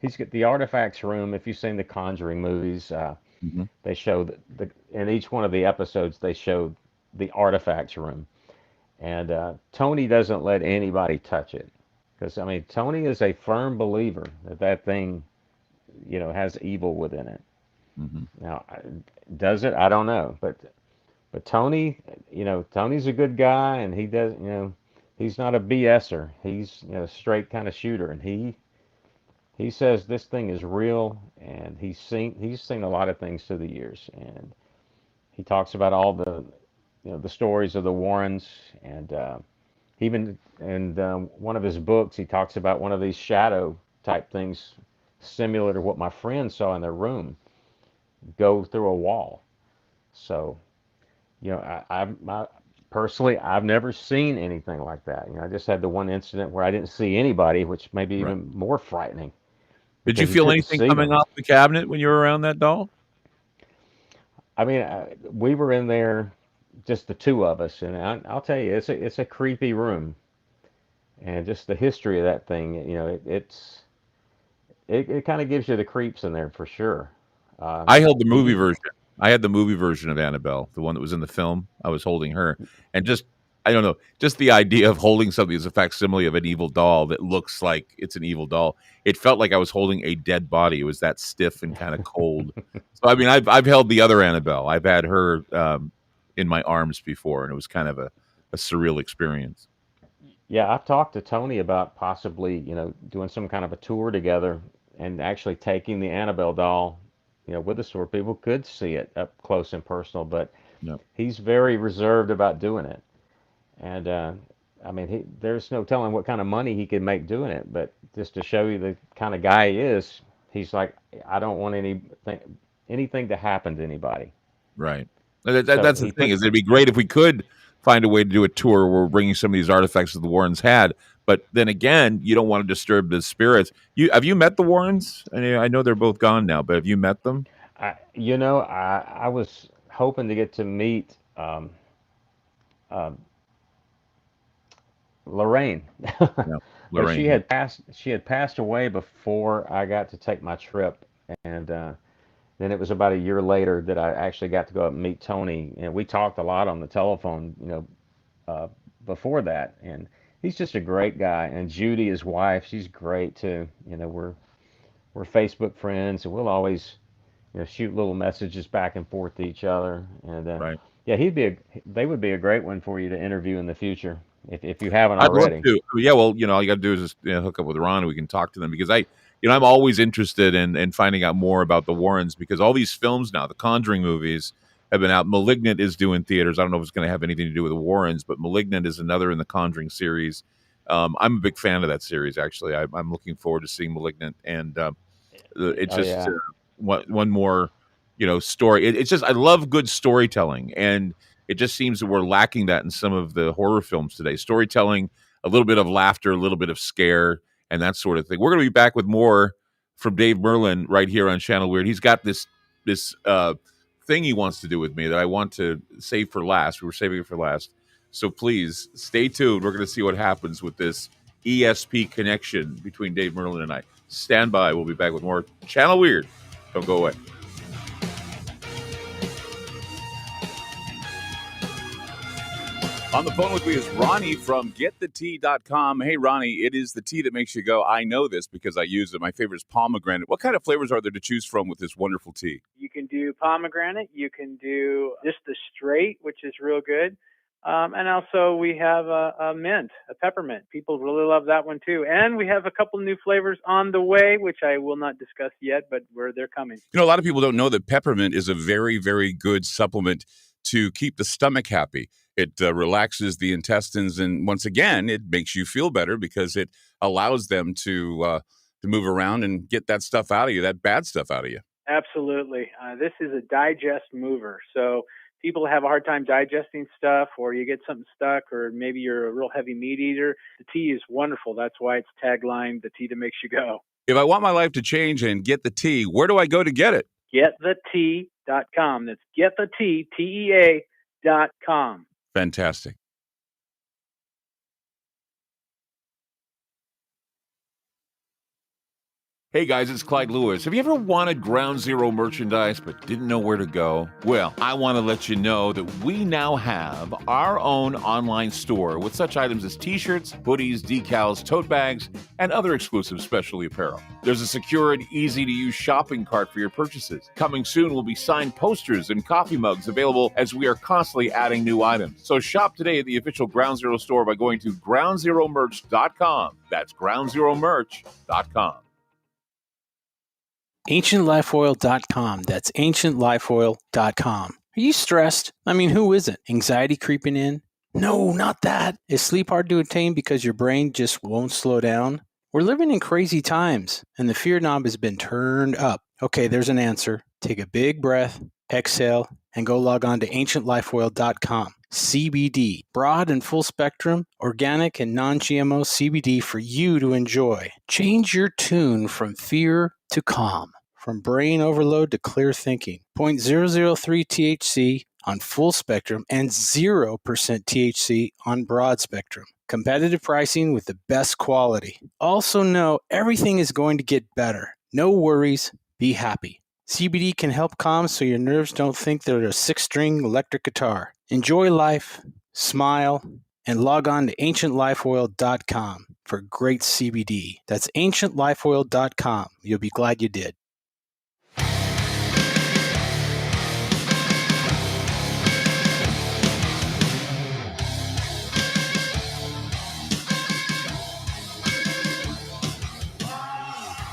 S2: he's got the artifacts room. If you've seen the Conjuring movies,
S1: Hmm.
S2: they show in each one of the episodes they show the artifacts room, and Tony doesn't let anybody touch it because I mean Tony is a firm believer that thing has evil within it.
S1: Hmm.
S2: Now, does it? I don't know, but Tony, Tony's a good guy, and he does, he's not a BSer. He's a straight kind of shooter, and he says this thing is real, and he's seen a lot of things through the years, and he talks about all the stories of the Warrens, and even in one of his books he talks about one of these shadow type things, similar to what my friend saw in their room, go through a wall. So personally, I've never seen anything like that. I just had the one incident where I didn't see anybody, which may be
S1: Right.
S2: even more frightening
S1: Did you
S2: because you
S1: feel
S2: couldn't
S1: anything
S2: see
S1: coming
S2: them.
S1: off the cabinet when you were around that doll?
S2: I mean, we were in there, just the two of us, and I'll tell you, it's a creepy room, and just the history of that thing, it kind of gives you the creeps in there for sure.
S1: I held the movie
S2: The
S1: version. I had the movie version of Annabelle, the one that was in the film. I was holding her, and just I don't know, just the idea of holding something as a facsimile of an evil doll that looks like it's an evil doll. It felt like I was holding a dead body. It was that stiff and kind of cold. So I mean, I've held the other Annabelle. I've had her in my arms before, and it was kind of a surreal experience.
S2: Yeah, I've talked to Tony about possibly, doing some kind of a tour together and actually taking the Annabelle doll, with us where people could see it up close and personal. But
S1: No.
S2: he's very reserved about doing it. And I mean, there's no telling what kind of money he could make doing it. But just to show you the kind of guy he is, he's like, I don't want anything to happen to anybody.
S1: Right.
S2: So
S1: That's the
S2: he
S1: thing,
S2: put,
S1: is it'd be great if we could find a way to do a tour where we're bringing some of these artifacts that the Warrens had. But then again, you don't want to disturb the spirits. Have you met the Warrens? I know they're both gone now, but have you met them?
S2: I was hoping to get to meet um, Lorraine,
S1: No,
S2: but she
S1: Lorraine. Yeah.
S2: had passed away before I got to take my trip, and then it was about a year later that I actually got to go up and meet Tony, and we talked a lot on the telephone, uh, before that, and he's just a great guy. And Judy, his wife, she's great too. We're Facebook friends, and we'll always shoot little messages back and forth to each other. And
S1: Right.
S2: yeah, they would be a great one for you to interview in the future if you haven't
S1: I'd love
S2: already.
S1: to. Yeah, well, all you got to do is just hook up with Ron, and we can talk to them, because I'm always interested in finding out more about the Warrens, because all these films now, the Conjuring movies, have been out. Malignant is due in theaters. I don't know if it's going to have anything to do with the Warrens, but Malignant is another in the Conjuring series. I'm a big fan of that series, actually. I'm looking forward to seeing Malignant, and it's
S2: Oh
S1: just
S2: yeah.
S1: one more story. It's just, I love good storytelling, and it just seems that we're lacking that in some of the horror films today. Storytelling, a little bit of laughter, a little bit of scare, and that sort of thing. We're going to be back with more from Dave Merlin right here on Channel Weird. He's got this thing he wants to do with me that I want to save for last. We were saving it for last, so please stay tuned. We're going to see what happens with this ESP connection between Dave Merlin and I. Stand by. We'll be back with more Channel Weird. Don't go away. On the phone with me is Ronnie from GetTheTea.com. Hey, Ronnie, it is the tea that makes you go, I know this because I use it. My favorite is pomegranate. What kind of flavors are there to choose from with this wonderful tea?
S3: You can do pomegranate. You can do just the straight, which is real good. And also we have a mint, a peppermint. People really love that one too. And we have a couple new flavors on the way, which I will not discuss yet, but they're coming.
S1: A lot of people don't know that peppermint is a very, very good supplement to keep the stomach happy. It relaxes the intestines, and once again, it makes you feel better because it allows them to move around and get that stuff out of you, that bad stuff out of you.
S3: Absolutely. This is a digest mover. So people have a hard time digesting stuff, or you get something stuck, or maybe you're a real heavy meat eater. The tea is wonderful. That's why it's tagline, the tea that makes you go.
S1: If I want my life to change and get the tea, where do I go to get it?
S3: GetTheTea.com. That's GetTheTea, TEA.com.
S1: Fantastic. Hey guys, it's Clyde Lewis. Have you ever wanted Ground Zero merchandise but didn't know where to go? Well, I want to let you know that we now have our own online store with such items as t-shirts, hoodies, decals, tote bags, and other exclusive specialty apparel. There's a secure and easy-to-use shopping cart for your purchases. Coming soon will be signed posters and coffee mugs available as we are constantly adding new items. So shop today at the official Ground Zero store by going to groundzeromerch.com. That's groundzeromerch.com.
S4: AncientLifeOil.com. That's AncientLifeOil.com. Are you stressed? I mean, who isn't? Anxiety creeping in? No, not that. Is sleep hard to attain because your brain just won't slow down? We're living in crazy times, and the fear knob has been turned up. Okay, there's an answer. Take a big breath, exhale, and go log on to AncientLifeOil.com. CBD, broad and full spectrum, organic and non-GMO CBD for you to enjoy. Change your tune from fear to calm, from brain overload to clear thinking. 0.003 THC on full spectrum and 0% THC on broad spectrum. Competitive pricing with the best quality. Also know everything is going to get better. No worries, be happy. CBD can help calm so your nerves don't think they're a 6-string electric guitar. Enjoy life, smile, and log on to ancientlifeoil.com for great CBD. That's ancientlifeoil.com. You'll be glad you did.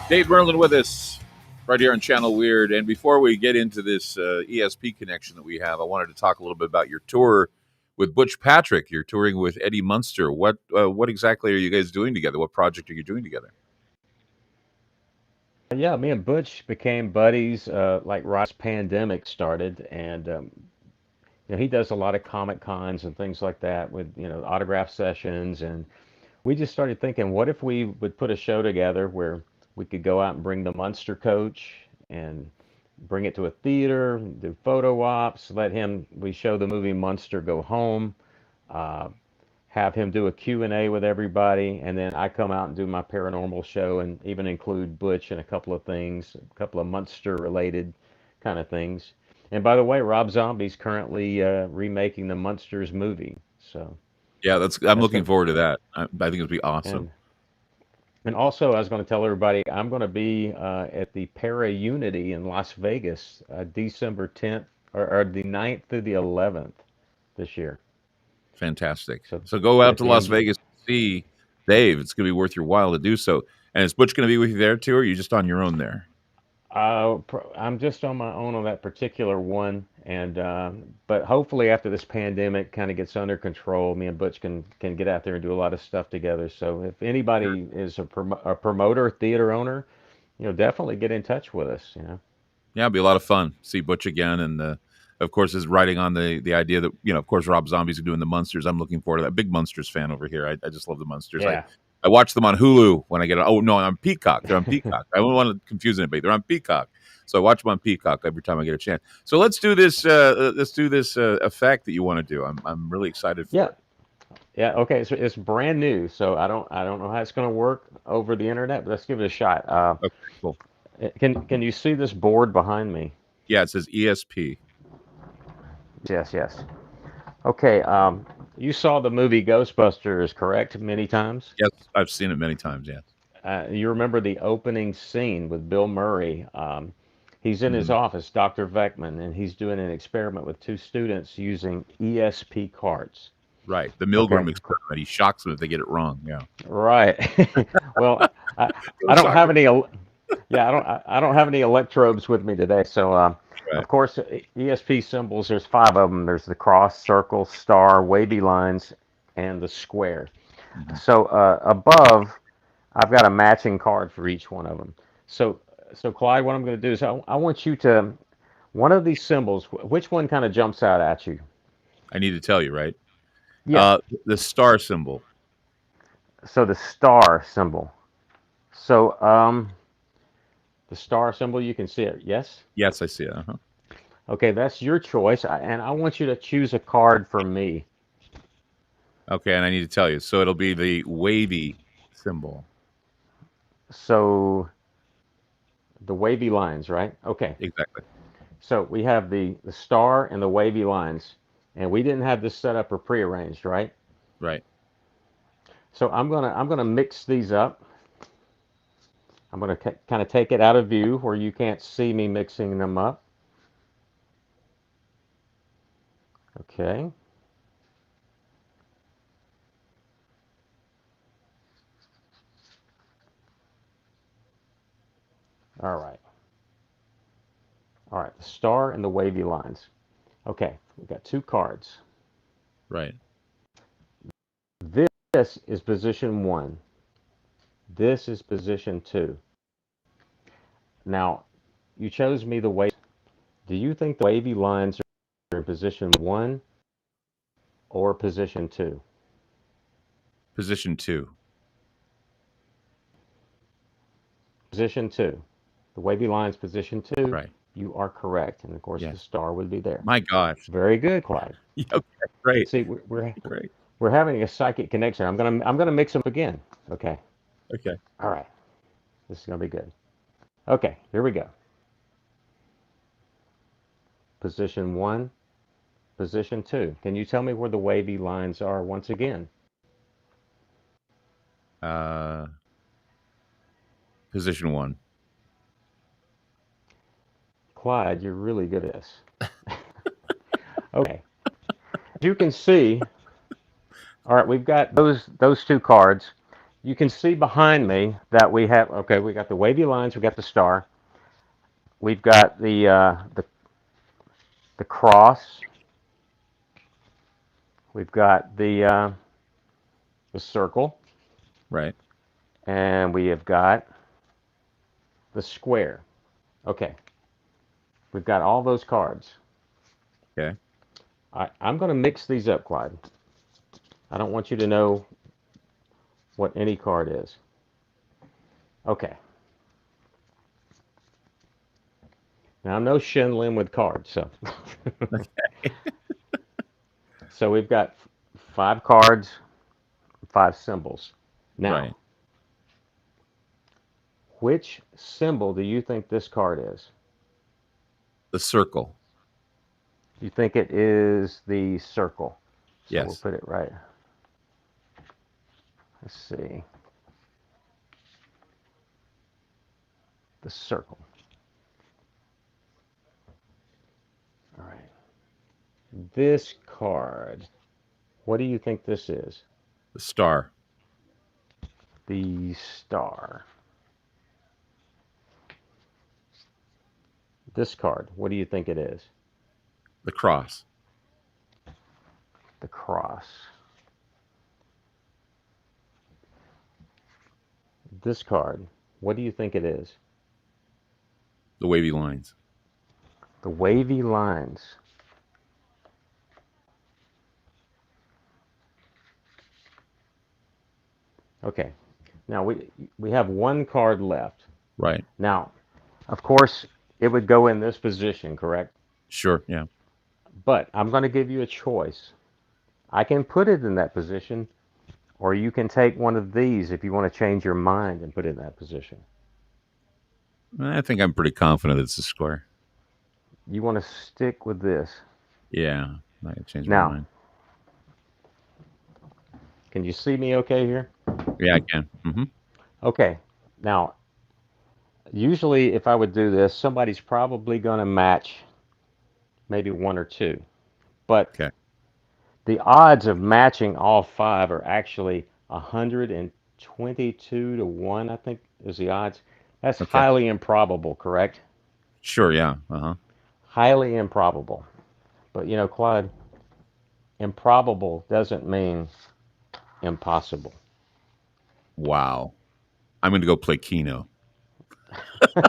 S1: Dave Merlin with us right here on Channel Weird. And before we get into this ESP connection that we have, I wanted to talk a little bit about your tour with Butch Patrick. You're touring with Eddie Munster. What exactly are you guys doing together? What project are you doing together?
S2: Yeah, me and Butch became buddies like right as pandemic started, and he does a lot of comic cons and things like that with autograph sessions, and we just started thinking, what if we would put a show together where we could go out and bring the Munster coach and bring it to a theater, do photo ops, we show the movie Munster Go Home, uh, have him do a Q&A with everybody, and then I come out and do my paranormal show and even include Butch in a couple of things, a couple of Munster related kind of things. And by the way, Rob Zombie's currently remaking the Munsters movie. So
S1: Yeah, I'm
S2: that's
S1: looking
S2: going
S1: forward to that. I think it'll be awesome.
S2: and and also I was going to tell everybody I'm going to be at the Para Unity in Las Vegas December 10th or the 9th through the 11th this year.
S1: Fantastic.
S2: So
S1: So go out
S2: at
S1: to
S2: the
S1: Las Vegas to see Dave. It's going to be worth your while to do so. And is Butch going to be with you there too, or are you just on your own there?
S2: I'm just on my own on that particular one, and but hopefully after this pandemic kind of gets under control, me and Butch can get out there and do a lot of stuff together. So if
S1: Sure.
S2: anybody is a promoter, theater owner, definitely get in touch with us.
S1: Yeah, it'll be a lot of fun. See Butch again, and of course, is writing on the idea that of course, Rob Zombie's doing the Munsters. I'm looking forward to that. Big Munsters fan over here. I just love the Munsters. I
S2: Yeah.
S1: I watch them on Hulu when I get. Oh no, on Peacock. They're on Peacock. I don't want to confuse anybody. They're on Peacock, so I watch them on Peacock every time I get a chance. So let's do this. Let's do this effect that you want to do. I'm really excited for
S2: Yeah.
S1: it.
S2: Yeah. Okay. So it's brand new, so I don't know how it's going to work over the internet, but let's give it a shot.
S1: Okay, cool.
S2: Can you see this board behind me?
S1: Yeah, it says ESP.
S2: Yes. Yes. Okay. You saw the movie Ghostbusters, correct? Many times.
S1: Yes, I've seen it many times. Yes.
S2: You remember the opening scene with Bill Murray. He's in his
S1: Hmm.
S2: office, Dr. Veckman, and he's doing an experiment with two students using ESP cards.
S1: Right. The
S2: Okay,
S1: Milgram experiment. He shocks them if they get it wrong. Yeah.
S2: right. Well, I,
S1: Go
S2: I don't have
S1: Sox.
S2: any. Yeah, I don't have any electrodes with me today. So,
S1: Right.
S2: of course, ESP symbols. There's five of them. There's the cross, circle, star, wavy lines, and the square.
S1: Hmm.
S2: So above, I've got a matching card for each one of them. So, so Clyde, what I'm going to do is I want you to one of these symbols. Which one kind of jumps out at you?
S1: I need to tell you, right?
S2: Yeah.
S1: The star symbol.
S2: So the star symbol. So the star symbol, you can see it. Yes.
S1: Yes, I see it. Uh-huh.
S2: Okay, that's your choice, and I want you to choose a card for me.
S1: Okay, and I need to tell you. So it'll be the wavy symbol.
S2: So the wavy lines, right? Okay.
S1: Exactly.
S2: So we have the star and the wavy lines, and we didn't have this set up or prearranged, right?
S1: Right.
S2: So I'm gonna mix these up. I'm gonna kind of take it out of view where you can't see me mixing them up. Okay. All right. All right. The star and the wavy lines. Okay. We've got two cards.
S1: Right.
S2: This is position one. This is position two. Now, you chose me the way. Do you think the wavy lines are in position one or position two?
S1: Position 2.
S2: Position two. The wavy lines, position two.
S1: Right.
S2: You are correct. And of course, the
S1: Yes.
S2: star would be there.
S1: My gosh.
S2: Very good, Clyde.
S1: Yeah, okay. Great.
S2: See, we're
S1: Great.
S2: we're having a psychic connection. I'm gonna mix them again. Okay.
S1: Okay.
S2: All right. This is gonna be good. Okay. Here we go. Position one, Position 2. Can you tell me where the wavy lines are once again?
S1: Position 1.
S2: Clyde, you're really good at this. Okay. You can see, all right, we've got those two cards. You can see behind me that we have, okay, we got the wavy lines, we got the star. We've got the cross. We've got the circle,
S1: Right.
S2: and we have got the square. Okay, we've got all those cards.
S1: Okay.
S2: I'm going to mix these up, Clyde. I don't want you to know what any card is. Okay. Now, I'm no Shen Lin with cards, so. So we've got 5 cards, 5 symbols. Now,
S1: Right.
S2: which symbol do you think this card is?
S1: The circle.
S2: You think it is the circle. So we'll
S1: Yes.
S2: put it right. Let's see. The circle. All right. This card, what do you think this is?
S1: The star.
S2: The star. This card, what do you think it is?
S1: The cross.
S2: The cross. This card, what do you think it is?
S1: The wavy lines.
S2: The wavy lines. Okay. Now we have 1 card left.
S1: Right.
S2: Now, of course, it would go in this position, correct?
S1: Sure. Yeah.
S2: But I'm going to give you a choice. I can put it in that position, or you can take one of these if you want to change your mind and put it in that position.
S1: I think I'm pretty confident it's a square.
S2: You want to stick with this.
S1: Yeah. I can change my
S2: Now,
S1: mind.
S2: can you see me okay here?
S1: Yeah, I can. Mm-hmm.
S2: Okay. Now, usually if I would do this, somebody's probably going to match maybe 1 or 2. But
S1: Okay.
S2: the odds of matching all 5 are actually 122 to 1, I think is the odds. That's
S1: Okay.
S2: highly improbable, correct?
S1: Sure. Yeah. Uh-huh.
S2: Highly improbable. But you know, Clyde, improbable doesn't mean impossible.
S1: Wow. I'm going to go play Keno. I'm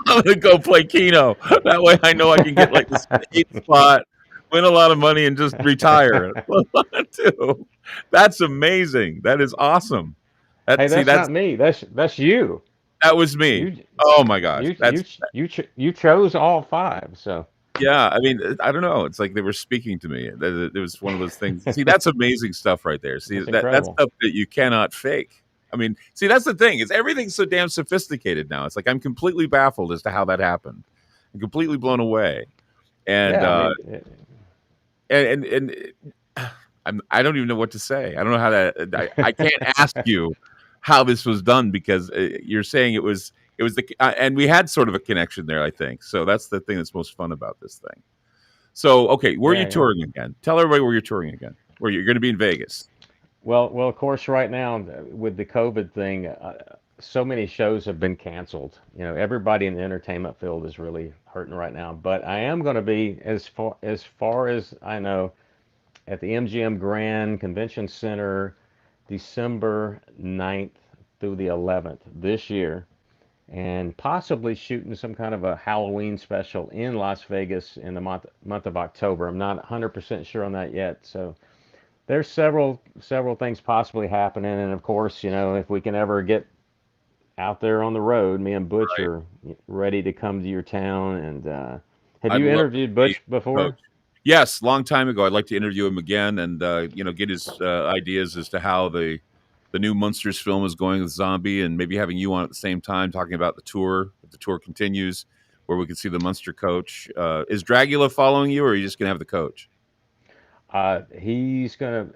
S1: going to go play Keno. That way I know I can get like this 8th spot, win a lot of money, and just retire. Too. That's amazing. That is awesome.
S2: Hey, that's not me. That's you.
S1: That was me.
S2: You
S1: Oh my gosh.
S2: you chose all 5. So
S1: Yeah, I mean, I don't know. It's like they were speaking to me. It was one of those things. See, that's amazing stuff right there. See,
S2: it's
S1: that's
S2: incredible.
S1: stuff that you cannot fake. I mean, see, that's the thing. Is everything's so damn sophisticated now. It's like I'm completely baffled as to how that happened. I'm completely blown away. And
S2: Yeah,
S1: and I don't even know what to say. I don't know how to. I can't ask you how this was done because you're saying it was the and we had sort of a connection there. I think so. That's the thing that's most fun about this thing. So okay, where are you touring again? Tell everybody where you're touring again. Where you're going to be in Vegas.
S2: Well, of course, right now with the COVID thing, so many shows have been canceled. You know, everybody in the entertainment field is really hurting right now. But I am going to be, as far as I know, at the MGM Grand Convention Center, December 9th through the 11th this year, and possibly shooting some kind of a Halloween special in Las Vegas in the month of October. I'm not 100% sure on that yet. So there's several things possibly happening, and of course, you know, if we can ever get out there on the road, me and Butch
S1: Right.
S2: are ready to come to your town. And have
S1: I'd
S2: you
S1: love
S2: interviewed
S1: to be
S2: Butch before?
S1: coach. Yes, long time ago. I'd like to interview him again and get his ideas as to how the new Munsters film is going with Zombie, and maybe having you on at the same time talking about the tour if the tour continues. where we can see the Munster coach. Is Dragula following you, or are you just going to have the coach?
S2: He's gonna,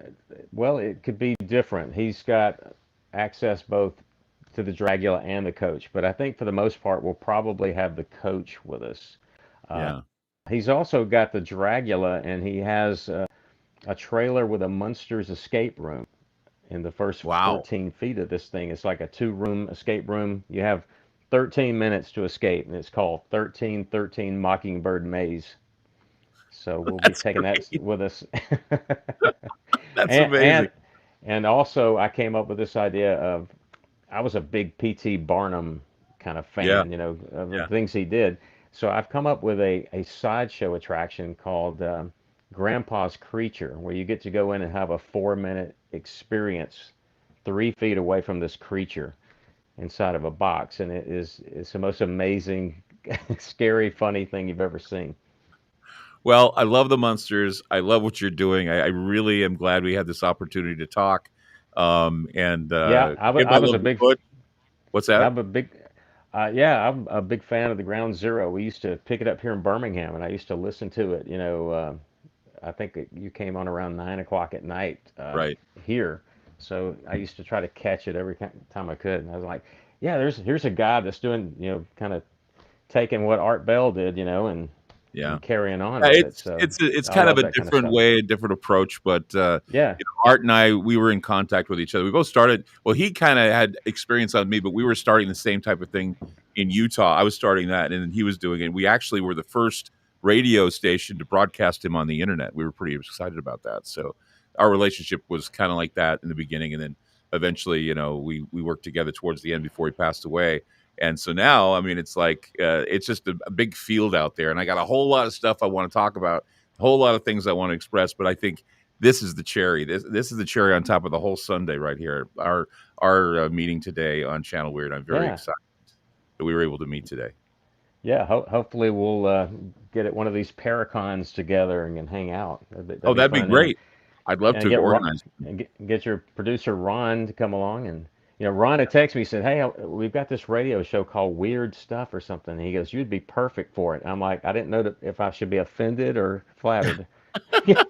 S2: well, it could be different. He's got access both to the Dragula and the coach, but I think for the most part, we'll probably have the coach with us. Uh,
S1: Yeah.
S2: he's also got the Dragula, and he has a trailer with a Munster's escape room in the first
S1: Wow.
S2: 14 feet of this thing. It's like a two-room escape room. You have 13 minutes to escape, and it's called 1313 Mockingbird Maze. So we'll be
S1: That's
S2: taking that
S1: great.
S2: with us.
S1: That's
S2: and,
S1: amazing.
S2: and and also I came up with this idea of, I was a big P.T. Barnum kind of
S1: Yeah.
S2: fan, of the
S1: Yeah.
S2: things he did. So I've come up with a sideshow attraction called Grandpa's Creature, where you get to go in and have a 4-minute experience 3 feet away from this creature inside of a box, and it's the most amazing, scary, funny thing you've ever seen.
S1: Well, I love the Munsters. I love what you're doing. I really am glad we had this opportunity to talk. And
S2: Yeah,
S1: give
S2: I
S1: my
S2: was
S1: love
S2: a
S1: to
S2: big
S1: Butch. What's that?
S2: I'm a big, yeah, I'm a big fan of the Ground Zero. We used to pick it up here in Birmingham, and I used to listen to it. I think you came on around 9 o'clock at night
S1: Right.
S2: here, so I used to try to catch it every time I could. And I was like, yeah, here's a guy that's doing, kind of taking what Art Bell did,
S1: Yeah.
S2: and carrying on with it. So
S1: It's
S2: I
S1: kind of
S2: love
S1: a
S2: that kind of
S1: different
S2: stuff.
S1: way, a different approach, but
S2: Yeah,
S1: Art and I, we were in contact with each other. We both started. Well, he kind of had experience on me, but we were starting the same type of thing in Utah. I was starting that, and then he was doing it. We actually were the first radio station to broadcast him on the internet. We were pretty excited about that. So our relationship was kind of like that in the beginning, and then eventually, we worked together towards the end before he passed away. And so now, I mean, it's like it's just a big field out there, and I got a whole lot of stuff I want to talk about, a whole lot of things I want to express. But I think this is the cherry. This is the cherry on top of the whole Sunday right here. Our meeting today on Channel Weird. I'm very
S2: yeah,
S1: excited that we were able to meet today.
S2: yeah. Hopefully we'll get at one of these Paracons together and can hang out.
S1: Oh,
S2: That'd be
S1: that'd be
S2: fun. And
S1: great. I'd love
S2: and
S1: to
S2: get
S1: organize.
S2: get your producer Ron to come along. And Ron had texted me, said, "Hey, we've got this radio show called Weird Stuff or something." And he goes, "You'd be perfect for it." I'm like, I didn't know if I should be offended or flattered.
S1: Well,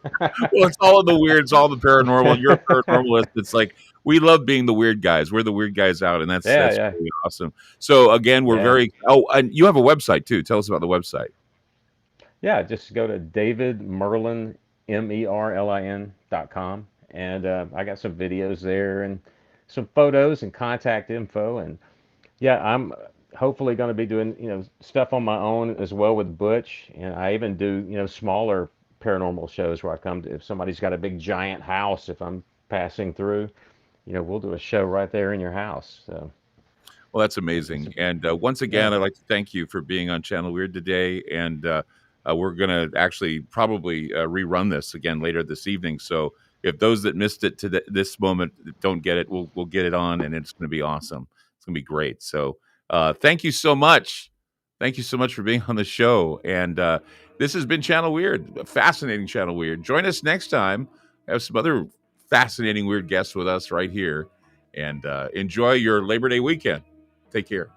S1: it's all of the weird, it's all the paranormal. You're a paranormalist. It's like we love being the weird guys. We're the weird guys out, and
S2: Yeah,
S1: that's
S2: yeah,
S1: really awesome. So again, we're
S2: yeah,
S1: very. Oh, and you have a website too. Tell us about the website.
S2: yeah. Just go to David Merlin, MERLIN.com, and I got some videos there and some photos and contact info. And yeah, I'm hopefully going to be doing, stuff on my own as well with Butch, and I even do, smaller paranormal shows where I come to, if somebody's got a big giant house, if I'm passing through, we'll do a show right there in your house. So
S1: Well, that's
S2: it's
S1: amazing. And once
S2: yeah,
S1: again, I'd like to thank you for being on Channel Weird today. And we're going to actually probably rerun this again later this evening. So if those that missed it to this moment don't get it, we'll get it on, and it's going to be awesome. It's going to be great. So thank you so much. Thank you so much for being on the show. And this has been Channel Weird, a fascinating Channel Weird. Join us next time. I have some other fascinating weird guests with us right here. And enjoy your Labor Day weekend. Take care.